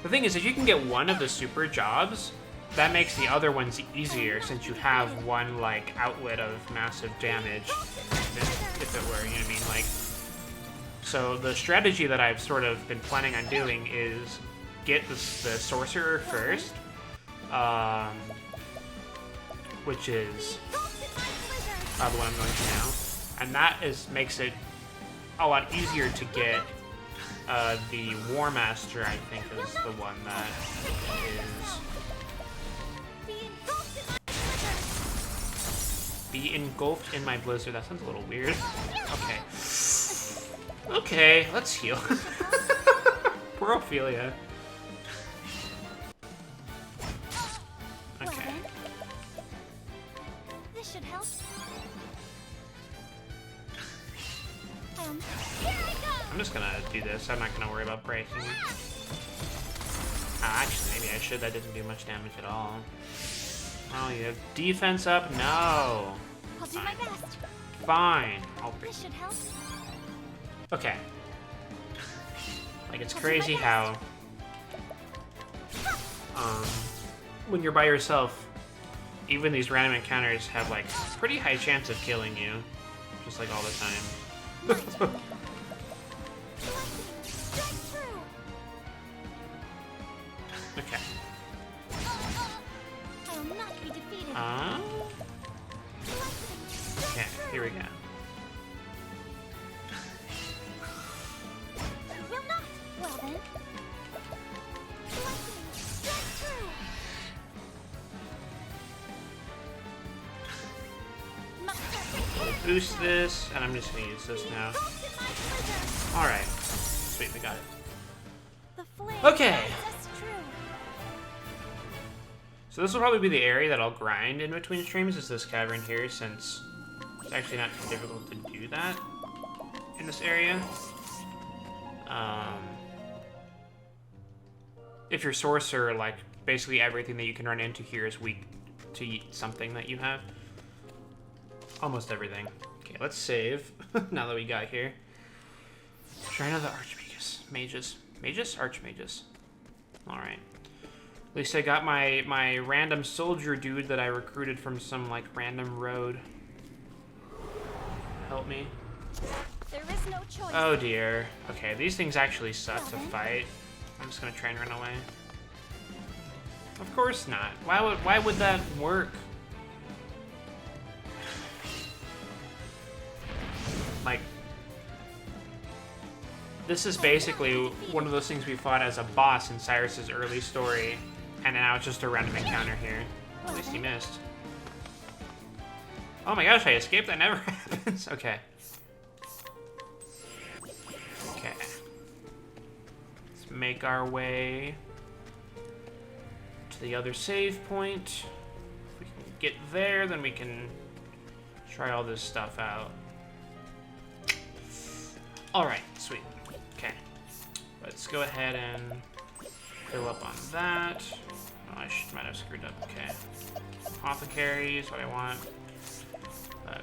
the thing is, if you can get one of the super jobs, that makes the other ones easier, since you have one, like, outlet of massive damage, if it were, you know what I mean? Like, so the strategy that I've sort of been planning on doing is get the sorcerer first, which is the one I'm going to now, and that makes it a lot easier to get. The War Master, I think, is the one that is. Be engulfed in my blizzard. That sounds a little weird. Okay. Okay, let's heal. Poor Ophilia. Okay. This should help. I'm just gonna do this. I'm not gonna worry about breaking. Actually, maybe I should. That didn't do much damage at all. Oh, you have defense up? No. I'll do my best. Fine. I'll break. This should help. Okay. Like, it's crazy how when you're by yourself, even these random encounters have, like, pretty high chance of killing you, just like all the time. Okay. I will not be defeated. Okay, here we go. Will not. Well then. Boost this, and I'm just gonna use this now. Alright. Sweet, we got it. Okay. So this will probably be the area that I'll grind in between streams, is this cavern here, since it's actually not too difficult to do that in this area. If you're sorcerer, like, basically everything that you can run into here is weak to something that you have. Almost everything. Okay, let's save, now that we got here. Shrine of the Archmages. Mages. Mages? Archmages. Alright. At least I got my random soldier dude that I recruited from some, like, random road. Help me. There is no choice. Oh dear. Okay, these things actually suck to fight. I'm just gonna try and run away. Of course not. Why would that work? Like, this is basically one of those things we fought as a boss in Cyrus's early story, and now it's just a random encounter here. At least he missed. Oh my gosh, I escaped? That never happens. Okay. Okay. Let's make our way to the other save point. If we can get there, then we can try all this stuff out. Alright, sweet. Okay. Let's go ahead and fill up on that. Oh, I might have screwed up. Okay. Apothecary is what I want.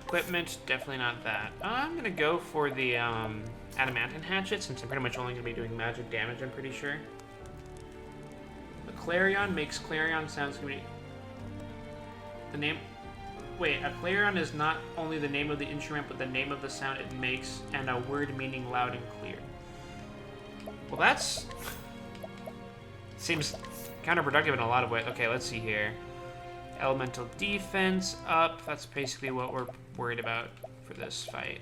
Equipment, definitely not that. I'm gonna go for the adamantine hatchet, since I'm pretty much only gonna be doing magic damage, I'm pretty sure. The clarion makes clarion sounds gonna be... The name... Wait, a clarion is not only the name of the instrument, but the name of the sound it makes, and a word meaning loud and clear. Well, that's... seems counterproductive in a lot of ways. Okay, let's see here. Elemental defense up. That's basically what we're worried about for this fight.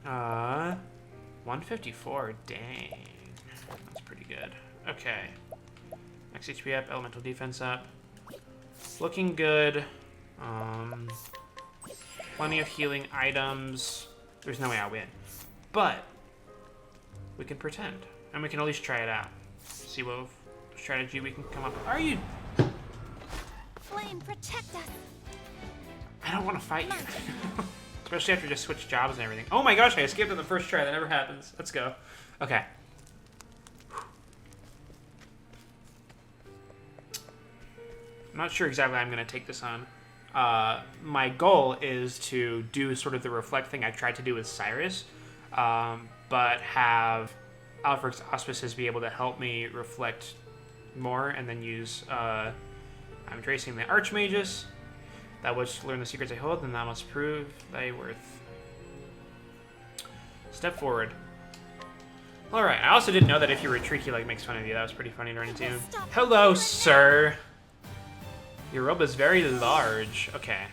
154. Dang. That's pretty good. Okay. Max HP up. Elemental defense up. Looking good. Plenty of healing items. There's no way I'll win. But we can pretend. And we can at least try it out. See what strategy we can come up with. Are you... Flame, protect us. I don't want to fight you. Especially after just switch jobs and everything. Oh my gosh, I escaped on the first try. That never happens. Let's go. Okay. I'm not sure exactly how I'm going to take this on. My goal is to do sort of the reflect thing I tried to do with Cyrus, but have Alfred's auspices be able to help me reflect more, and then use I'm tracing the Archmages. That which learn the secrets I hold, and thou must prove thy worth. Step forward. Alright, I also didn't know that if you retreat, he like makes fun of you. That was pretty funny to run into. Hello, sir! Your robe is very large. Okay.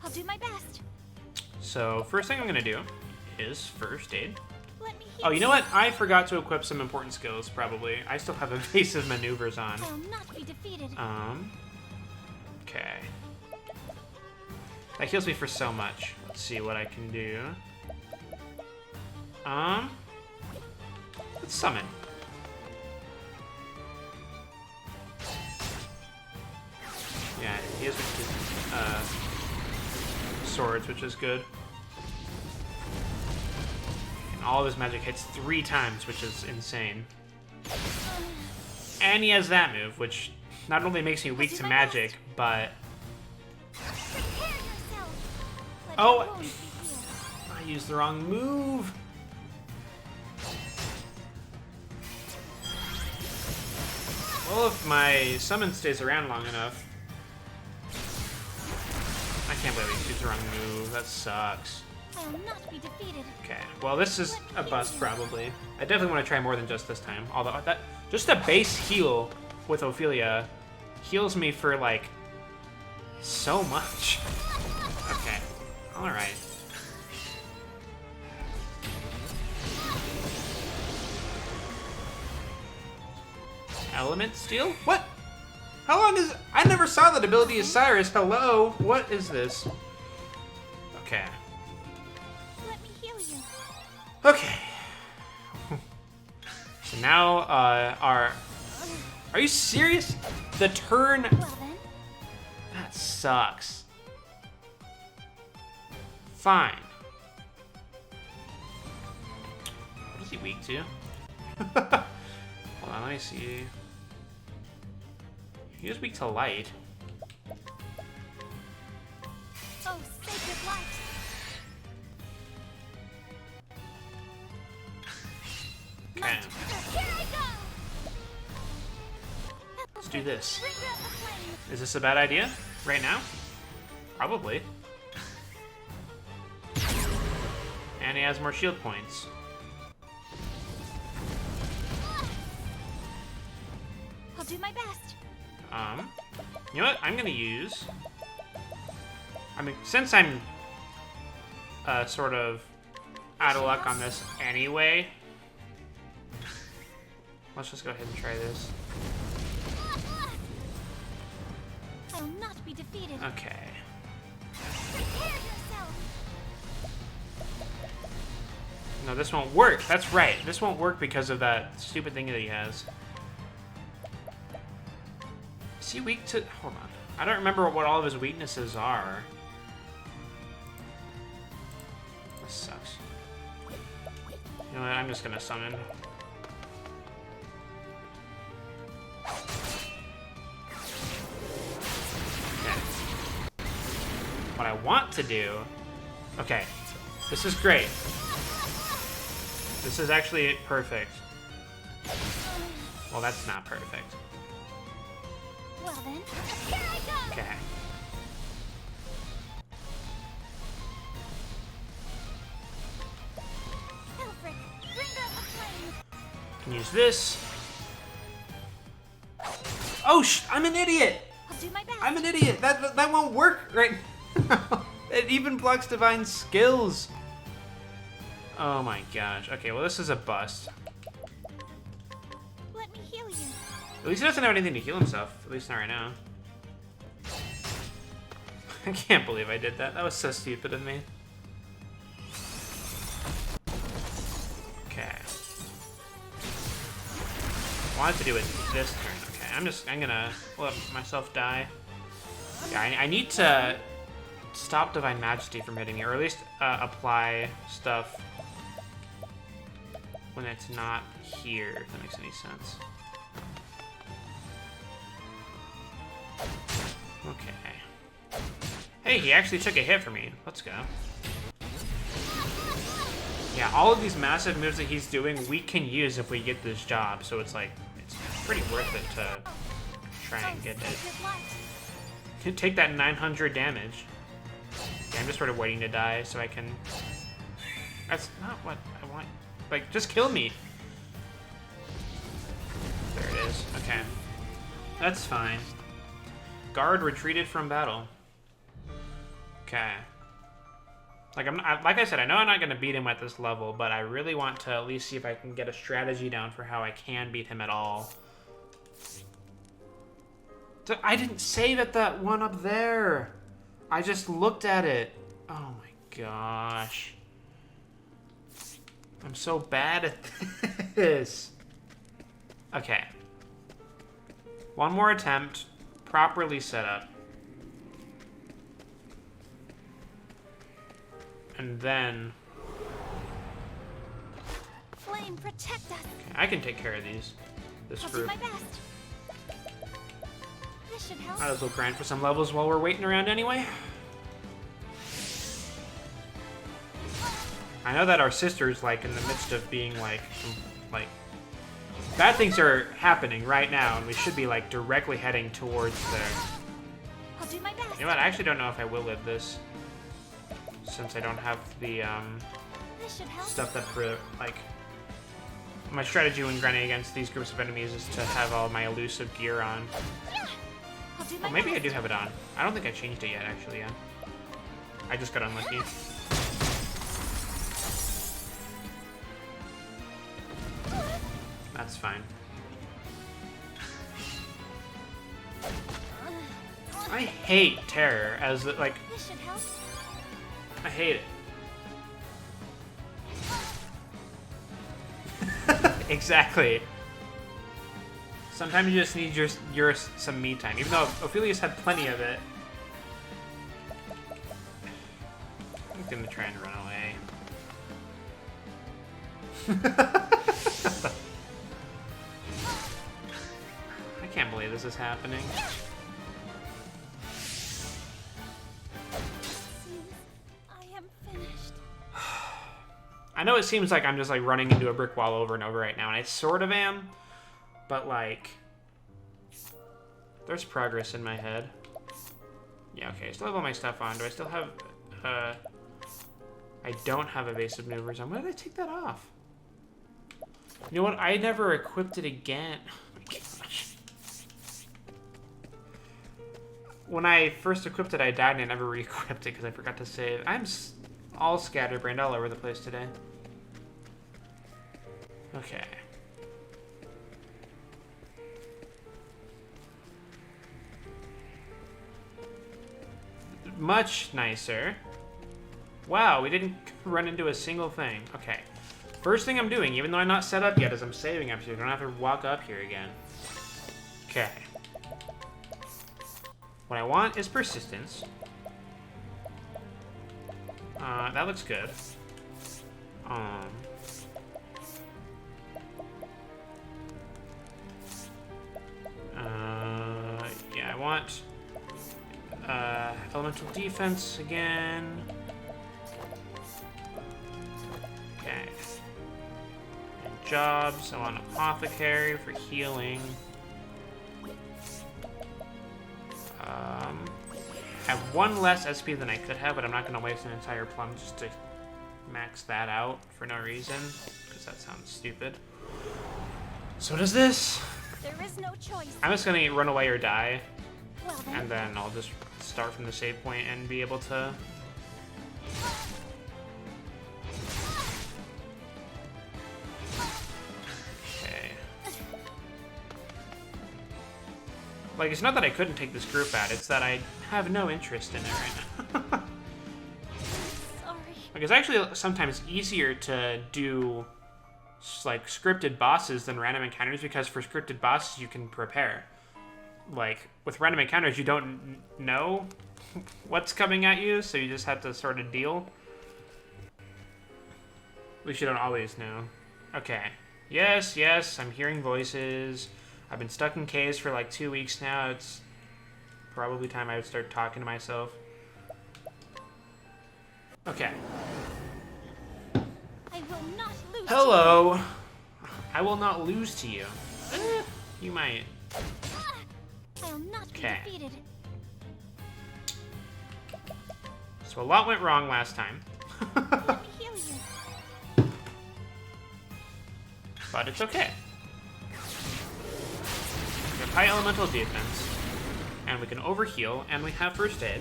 I'll do my best. So, first thing I'm gonna do is first aid. Let me Oh, you know what? I forgot to equip some important skills, probably. I still have evasive maneuvers on. I'll not be defeated. Okay. That heals me for so much. Let's see what I can do. Let's summon. Yeah, he has swords, which is good. And all of his magic hits 3 times, which is insane. And he has that move, which not only makes me weak to magic, but... Prepare yourself. Let Oh! your wounds be healed. I used the wrong move! Well, if my summon stays around long enough... I can't believe I used the wrong move. That sucks. I'll not be defeated. Okay, well this is a bust probably. I definitely want to try more than just this time. Although that just a base heal with Ophilia heals me for like so much. Okay, all right. Element steal? What? How long is? I never saw that ability as Cyrus. Hello, what is this? Okay. Let me heal you. Okay. So now our Are you serious? The turn... Well then, That sucks. Fine. What is he weak to? Hold on, let me see. He was weak to light. oh sacred light. Okay, Here I go. let's do this. Bringer of the flame. Is this a bad idea? Right now? Probably. And he has more shield points. I'll do my best. You know what? I'm gonna use... I mean, since I'm sort of out of luck on this anyway, let's just go ahead and try this. I will not be defeated. Okay. Prepare yourself. No, this won't work. That's right. This won't work because of that stupid thing that he has. Is he weak to... Hold on. I don't remember what all of his weaknesses are. This sucks. You know what? I'm just gonna summon. Okay. What I want to do... Okay. This is great. This is actually perfect. Well, that's not perfect. Well then, here I go. Okay. Elfric, bringer of the flame. Can use this. Oh, I'm an idiot! I'll do my best. I'm an idiot! That won't work right now. It even blocks divine skills. Oh my gosh. Okay, well this is a bust. Let me heal you. At least he doesn't have anything to heal himself. At least not right now. I can't believe I did that. That was so stupid of me. Okay. I wanted to do it this turn. Okay, I'm gonna let myself die. Yeah, I need to stop Divine Majesty from hitting me, or at least apply stuff when it's not here, if that makes any sense. Okay. Hey, he actually took a hit for me. Let's go. Yeah, all of these massive moves that he's doing, we can use if we get this job, so it's like, it's pretty worth it to try and get it. Sacred light. Can take that 900 damage. Yeah, I'm just sort of waiting to die so I can... That's not what I want. Like, just kill me. There it is. Okay. That's fine. Guard retreated from battle. Okay. Like like I said, I know I'm not going to beat him at this level, but I really want to at least see if I can get a strategy down for how I can beat him at all. I didn't save at that one up there. I just looked at it. Oh my gosh. I'm so bad at this. Okay. One more attempt. Properly set up. And then... Flame, protect us. Okay, I can take care of these. This I'll do group. my best. This should help. Might as well grind for some levels while we're waiting around anyway. I know that our sister's like in the midst of being like bad things are happening right now, and we should be like directly heading towards there. I'll do my best. You know what? I actually don't know if I will live this, since I don't have the This should help. stuff that for like my strategy when grinding against these groups of enemies is to have all my elusive gear on. I'll do my Oh, maybe I best. do have it on. I don't think I changed it yet, actually. Yeah, I just got unlucky. That's fine. I hate terror as like This should help. I hate it. Exactly. Sometimes you just need your some me time, even though Ophilia's had plenty of it. I'm gonna try and run away. I can't believe this is happening. I am finished. I know it seems like I'm just like running into a brick wall over and over right now, and I sort of am, but like, there's progress in my head. Yeah, okay, I still have all my stuff on. Do I still have, I don't have evasive maneuvers on. When did I take that off? You know what? I never equipped it again. Oh my gosh. When I first equipped it, I died and I never re-equipped it because I forgot to save. I'm all scatterbrained all over the place today. Okay. Much nicer. Wow, we didn't run into a single thing. Okay. First thing I'm doing, even though I'm not set up yet, is I'm saving up here. I don't have to walk up here again. Okay. What I want is persistence. That looks good. Yeah, I want elemental defense again. Okay. And jobs. I want apothecary for healing. I have one less SP than I could have, but I'm not going to waste an entire plum just to max that out for no reason, because that sounds stupid. So does this. There is no choice. I'm just going to run away or die, Well then. and then I'll just start from the save point and be able to... Okay. Like, it's not that I couldn't take this group out, it's that I have no interest in it right now. Sorry. Like, it's actually sometimes easier to do like scripted bosses than random encounters, because for scripted bosses you can prepare. Like, with random encounters you don't know what's coming at you, so you just have to sort of deal. At least you don't always know. Okay. Yes, yes, I'm hearing voices. I've been stuck in caves for like 2 weeks now. It's probably time I would start talking to myself. Okay. I will not lose. Hello. I will not lose to you. You might. I'll not be Okay. defeated. So a lot went wrong last time. Let me heal you. But it's okay. We have high elemental defense, and we can overheal, and we have first aid,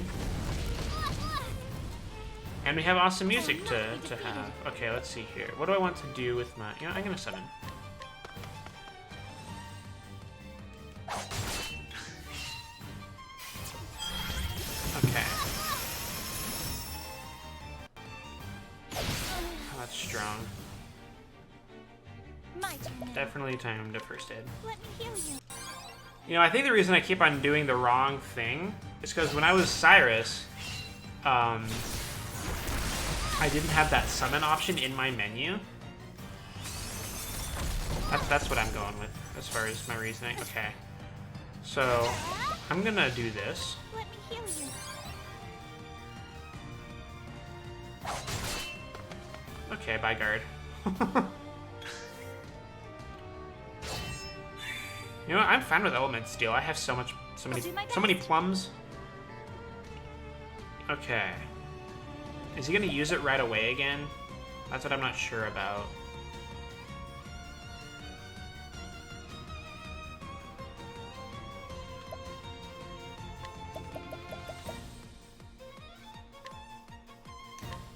and we have awesome music to have. Okay, let's see here. What do I want to do with my... You know, I'm gonna summon. Okay. Oh, that's strong. My turn now. Definitely time to first aid. Let me heal you. You know, I think the reason I keep on doing the wrong thing is because when I was Cyrus, I didn't have that summon option in my menu. That's what I'm going with as far as my reasoning. Okay. So, I'm gonna do this. Let me heal you. Okay, bye guard. You know what? I'm fine with element steal. I have so many plums. Okay. Is he gonna use it right away again? That's what I'm not sure about.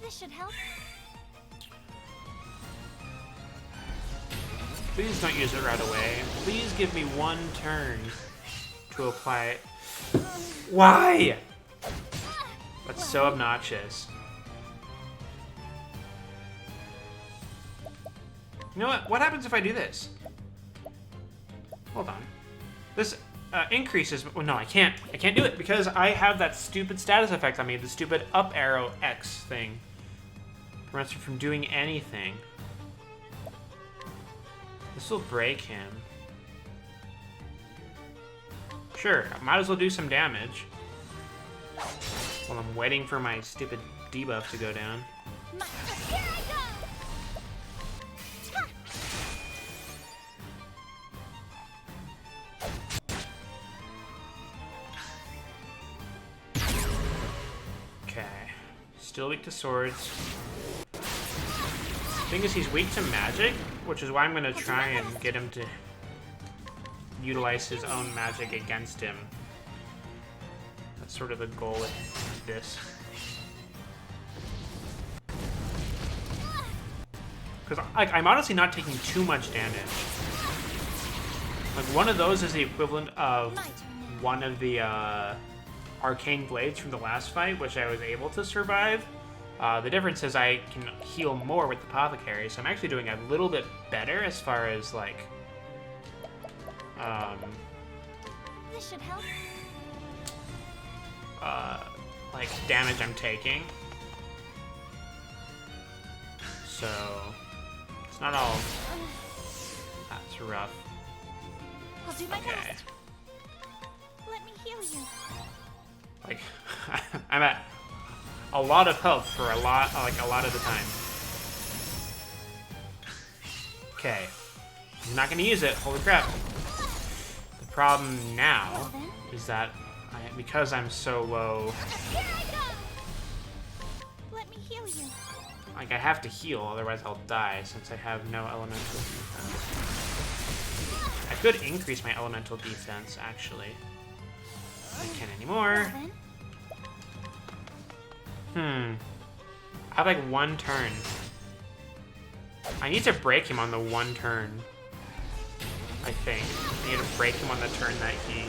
This should help. Please don't use it right away. Please give me one turn to apply it. Why? That's so obnoxious. You know what? What happens if I do this? Hold on. This increases. Well, no, I can't. I can't do it because I have that stupid status effect on me. The stupid up arrow X thing prevents me from doing anything. This will break him. Sure, I might as well do some damage while I'm waiting for my stupid debuff to go down. Here I go! Okay, still weak to swords. Thing is, he's weak to magic, which is why I'm gonna try and get him to utilize his own magic against him. That's sort of the goal with this. Because I'm honestly not taking too much damage. Like, one of those is the equivalent of one of the arcane blades from the last fight, which I was able to survive. The difference is I can heal more with the apothecary, so I'm actually doing a little bit better as far as, like, This should help. like damage I'm taking. So it's not all that's rough. I'll do my Okay. best. Let me heal you. Like I'm at a lot of health for a lot of the time. Okay. I'm not gonna use it. Holy crap. The problem now is that because I'm so low, Here I go! Let me heal you. like I have to heal, otherwise I'll die since I have no elemental defense. I could increase my elemental defense actually. I can't anymore. Then, I have like one turn. I need to break him on the one turn. I think. I need to break him on the turn that he...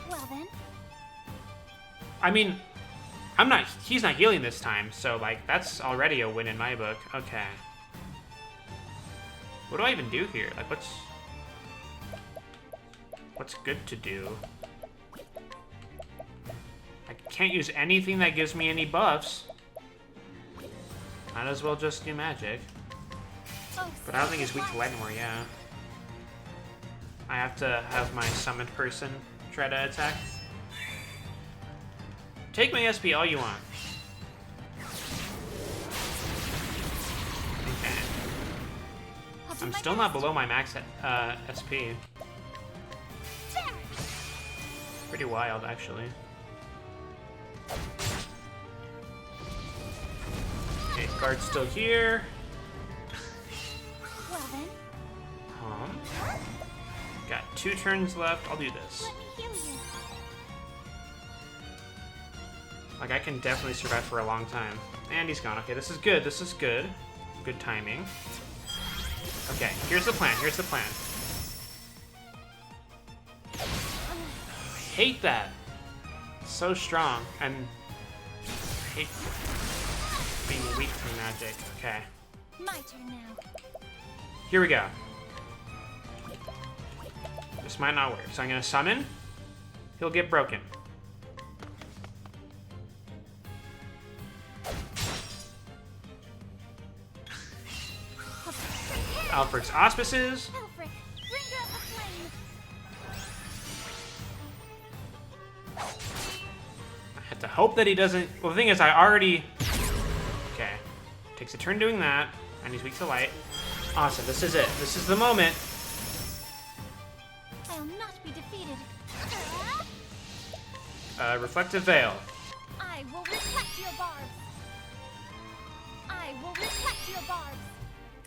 well then. I mean, he's not healing this time, so like that's already a win in my book. Okay. What do I even do here? Like what's good to do? I can't use anything that gives me any buffs. Might as well just do magic. Oh, But I don't think he's weak to light anymore, yeah. I have to have my summoned person try to attack. Take my SP all you want. Okay. I'll do I'm my still not best. below my max SP. There. Pretty wild, actually. Okay, guard's still here. Well then, Got 2 turns left. I'll do this. let me heal you. Like, I can definitely survive for a long time. And he's gone. Okay, this is good. This is good. Good timing. Okay, here's the plan. Here's the plan. I hate that. It's so strong. And I hate being weak to magic. Okay, My turn now. here we go. This might not work. So I'm going to summon. He'll get broken. Alfred's auspices. Elfric, bringer of the flame. I have to hope that he doesn't... Well, the thing is, I already... Okay. Takes a turn doing that, and he's weak to light. Awesome, this is it. This is the moment. I'll not be defeated. Reflective Veil. I will reflect your barbs. I will reflect your barbs.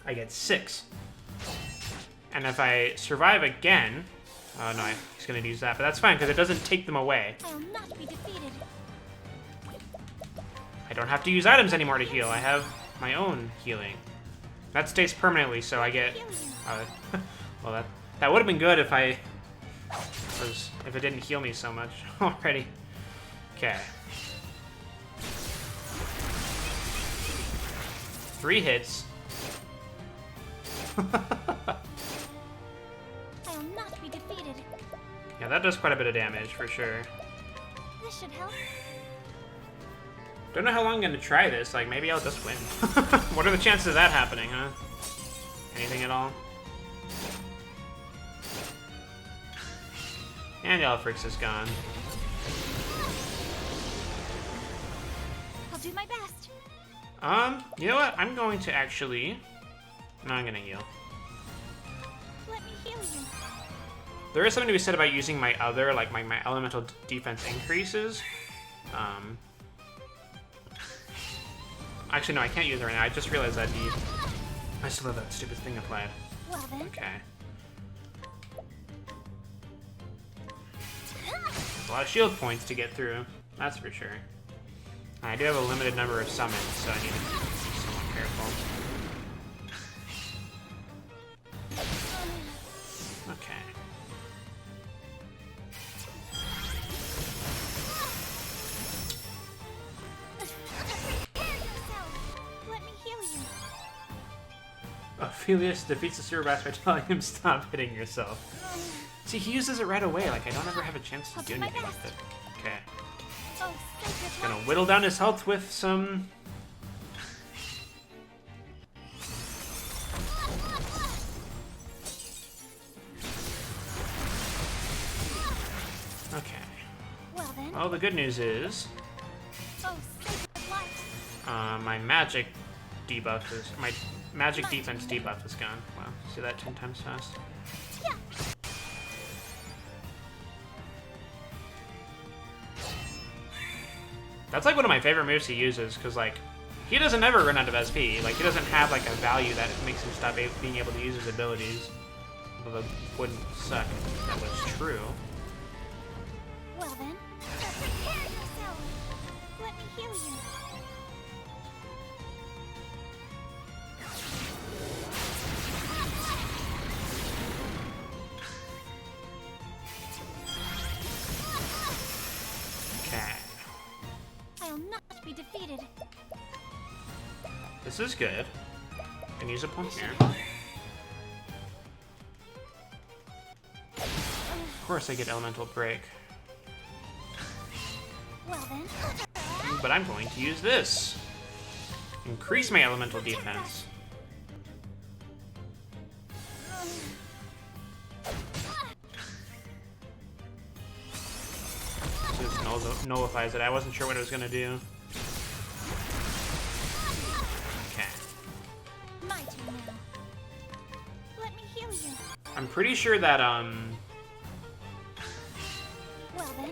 I get 6. And if I survive again... Oh, no, he's going to use that. But that's fine, because it doesn't take them away. I'll not be defeated. I don't have to use items anymore to heal. I have my own healing. That stays permanently, so I get... Heal you. Well, that would have been good if if it didn't heal me so much already. Okay. 3 hits. I'll not be defeated. Yeah, that does quite a bit of damage for sure. This should help. Don't know how long I'm gonna try this. Like, maybe I'll just win. What are the chances of that happening, huh? Anything at all? And Alfrix is gone. I'll do my best. You know what? I'm going to actually... No, I'm gonna heal. Let me heal you. There is something to be said about using my other, like my elemental defense increases. Actually, no, I can't use it right now. I just realized that I still have that stupid thing applied. Well then. Okay. A lot of shield points to get through, that's for sure. I do have a limited number of summons, so I need to be somewhat careful. Okay. Prepare yourself. Let me heal you. Ophilia defeats the sewer boss by telling him stop hitting yourself. See, he uses it right away, like I don't ever have a chance to do anything with it. Okay. Oh, sacred Gonna light. whittle down his health with some... Okay. Well then. Well, the good news is... Oh, sacred light. my magic debuff is... My magic defense debuff is gone. Wow, see that 10 times fast? Yeah. That's like one of my favorite moves he uses, because like, he doesn't ever run out of SP. Like, he doesn't have like a value that makes him stop being able to use his abilities. Although that wouldn't suck if that was true. Well then. Prepare yourself. Let me heal you. Okay. I'll not be defeated. This is good. Can use a pump here. Of course I get elemental break. Well then. But I'm going to use this. Increase my elemental defense. Just nullifies it. I wasn't sure what it was gonna do. Okay. My turn now. Let me heal you. I'm pretty sure that Well then.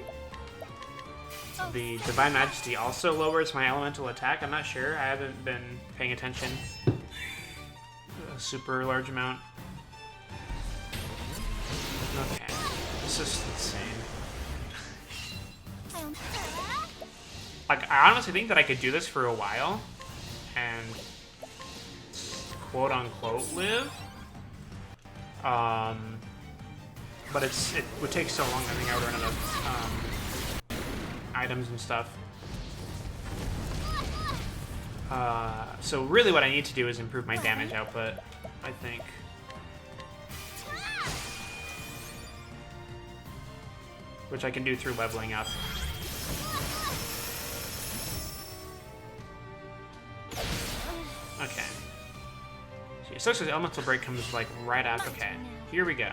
Oh, the Divine Majesty also lowers my elemental attack. I'm not sure. I haven't been paying attention a super large amount. Okay. This is insane. Like, I honestly think that I could do this for a while and quote-unquote live. But it would take so long, I think I would run out of items and stuff. So really what I need to do is improve my damage output, I think. Which I can do through leveling up. Okay. So it sucks because elemental break comes like right after. Okay, here we go.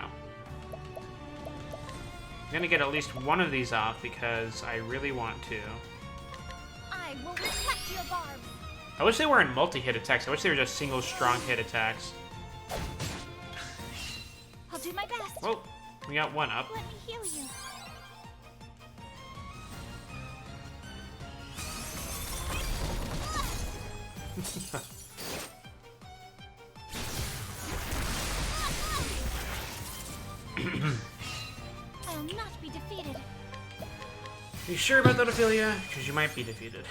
I'm gonna get at least one of these off because I really want to. I will reflect your barbs. I wish they weren't multi-hit attacks. I wish they were just single strong hit attacks. I'll do my best. Whoa, we got one up. Let me heal you. I'll not be defeated. You sure about that, Ophilia? Because you might be defeated.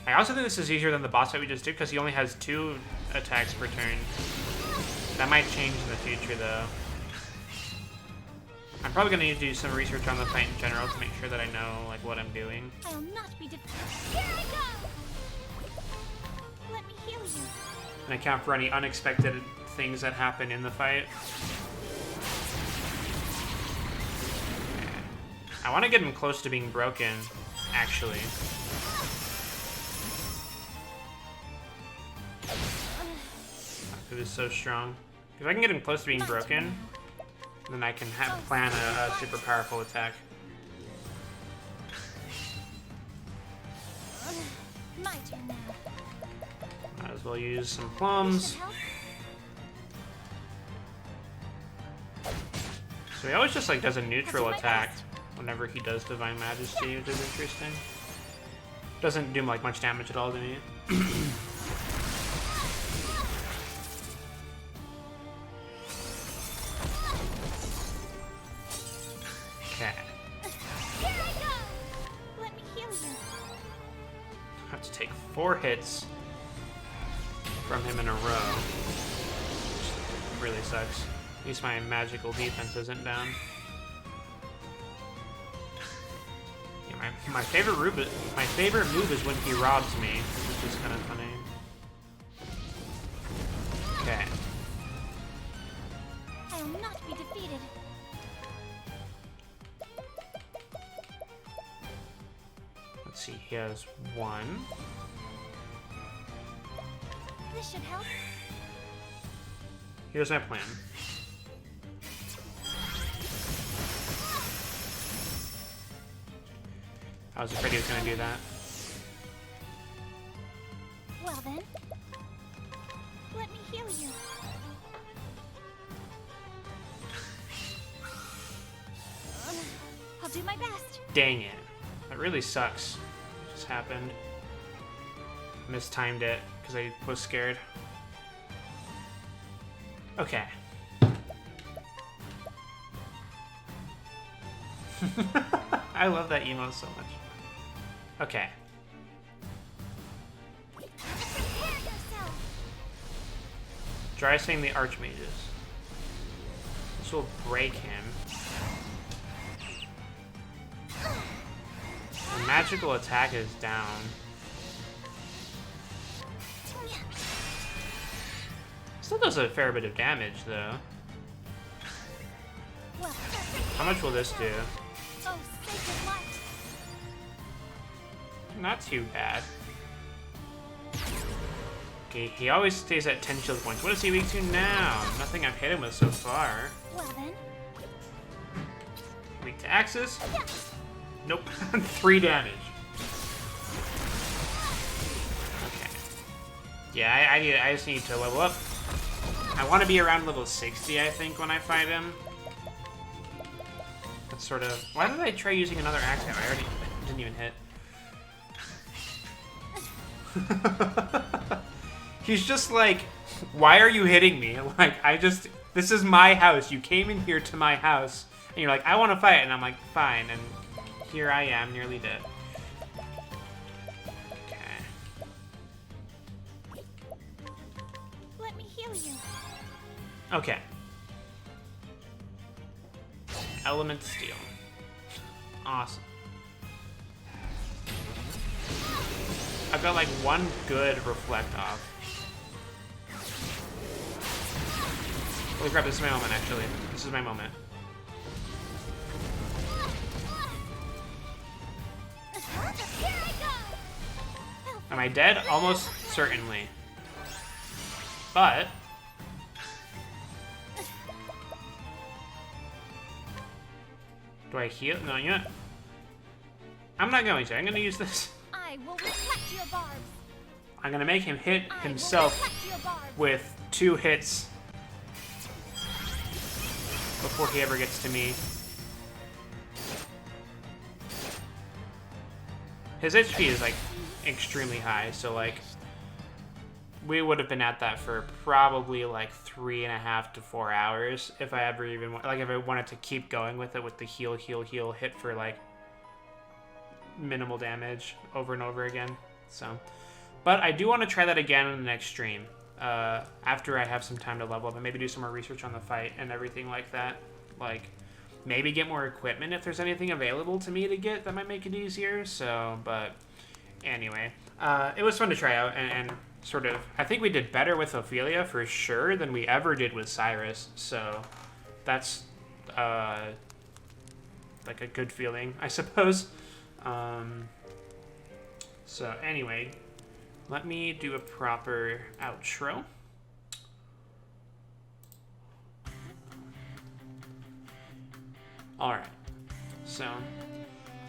I also think this is easier than the boss fight we just did because he only has 2 attacks per turn. That might change in the future, though. I'm probably going to need to do some research on the fight in general to make sure that I know like what I'm doing. I'll not be defeated. Here I go! Let me heal you. And account for any unexpected things that happen in the fight. I want to get him close to being broken, actually. It is so strong. If I can get him close to being broken, then I can plan a super powerful attack. My turn now. Might as well use some plums. Should help. So he always just like does a neutral I'll do my attack best. whenever he does Divine Majesty, which is interesting. Doesn't do like much damage at all to me. Okay. Here I go. Let me heal you. I have to take 4 hits from him in a row. Which really sucks. At least my magical defense isn't down. Yeah, my favorite move is when he robs me, which is kind of funny. Okay. I will not be defeated. Let's see, he has 1. This should help. Here's my plan. I was afraid he was gonna do that. Well then, let me heal you. I'll do my best. Dang it. That really sucks. What just happened. Mistimed it because I was scared. Okay. I love that emote so much. Okay. Prepare yourself. Try saying the Archmages. This will break him. The magical attack is down. Still does a fair bit of damage, though. Well, How much will this do? oh, sacred light. Not too bad. Okay, he always stays at 10 shield points. What is he weak to now? Nothing I've hit him with so far. Well then, Weak to axes? yes. Nope. 3 damage. Okay. Yeah, I just need to level up. I want to be around level 60, I think, when I fight him. That's sort of... Why did I try using another axe? I already didn't even hit. He's just like, why are you hitting me? Like, this is my house. You came in here to my house, and you're like, I want to fight. And I'm like, fine. And here I am, nearly dead. Okay. Let me heal you. Okay. Element Steel. Awesome. I've got like 1 good reflect off. Holy crap, this is my moment actually. This is my moment. Here I go. Am I dead? Almost certainly. But... do I heal? No, you know what? I'm not going to. I'm going to use this. I will reflect your barbs. I'm going to make him hit I will himself reflect your barbs. with 2 hits before he ever gets to me. His HP is like extremely high, so like we would have been at that for probably like 3.5 to 4 hours if I ever even like if I wanted to keep going with it with the heal hit for like minimal damage over and over again. So, but I do want to try that again in the next stream after I have some time to level up and maybe do some more research on the fight and everything like that. Like maybe get more equipment if there's anything available to me to get that might make it easier. So, but anyway, it was fun to try out and sort of, I think we did better with Ophilia for sure than we ever did with Cyrus. So that's like a good feeling, I suppose. So anyway, let me do a proper outro. All right, so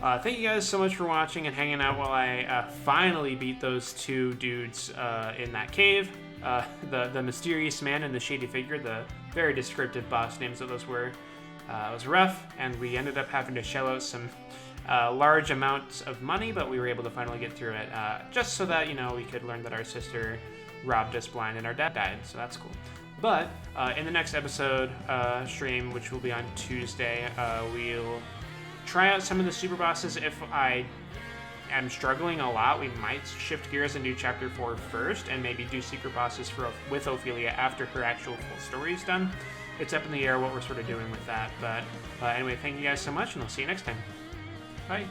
thank you guys so much for watching and hanging out while I finally beat those two dudes in that cave. The mysterious man and the shady figure, the very descriptive boss names that those were. It was rough, and we ended up having to shell out some large amounts of money, but we were able to finally get through it, just so that, you know, we could learn that our sister robbed us blind and our dad died, so that's cool. But in the next episode stream, which will be on Tuesday, we'll try out some of the super bosses. If I am struggling a lot, we might shift gears and do Chapter 4 first, and maybe do secret bosses with Ophilia after her actual full story is done. It's up in the air what we're sort of doing with that. But anyway, thank you guys so much, and I'll see you next time. Bye.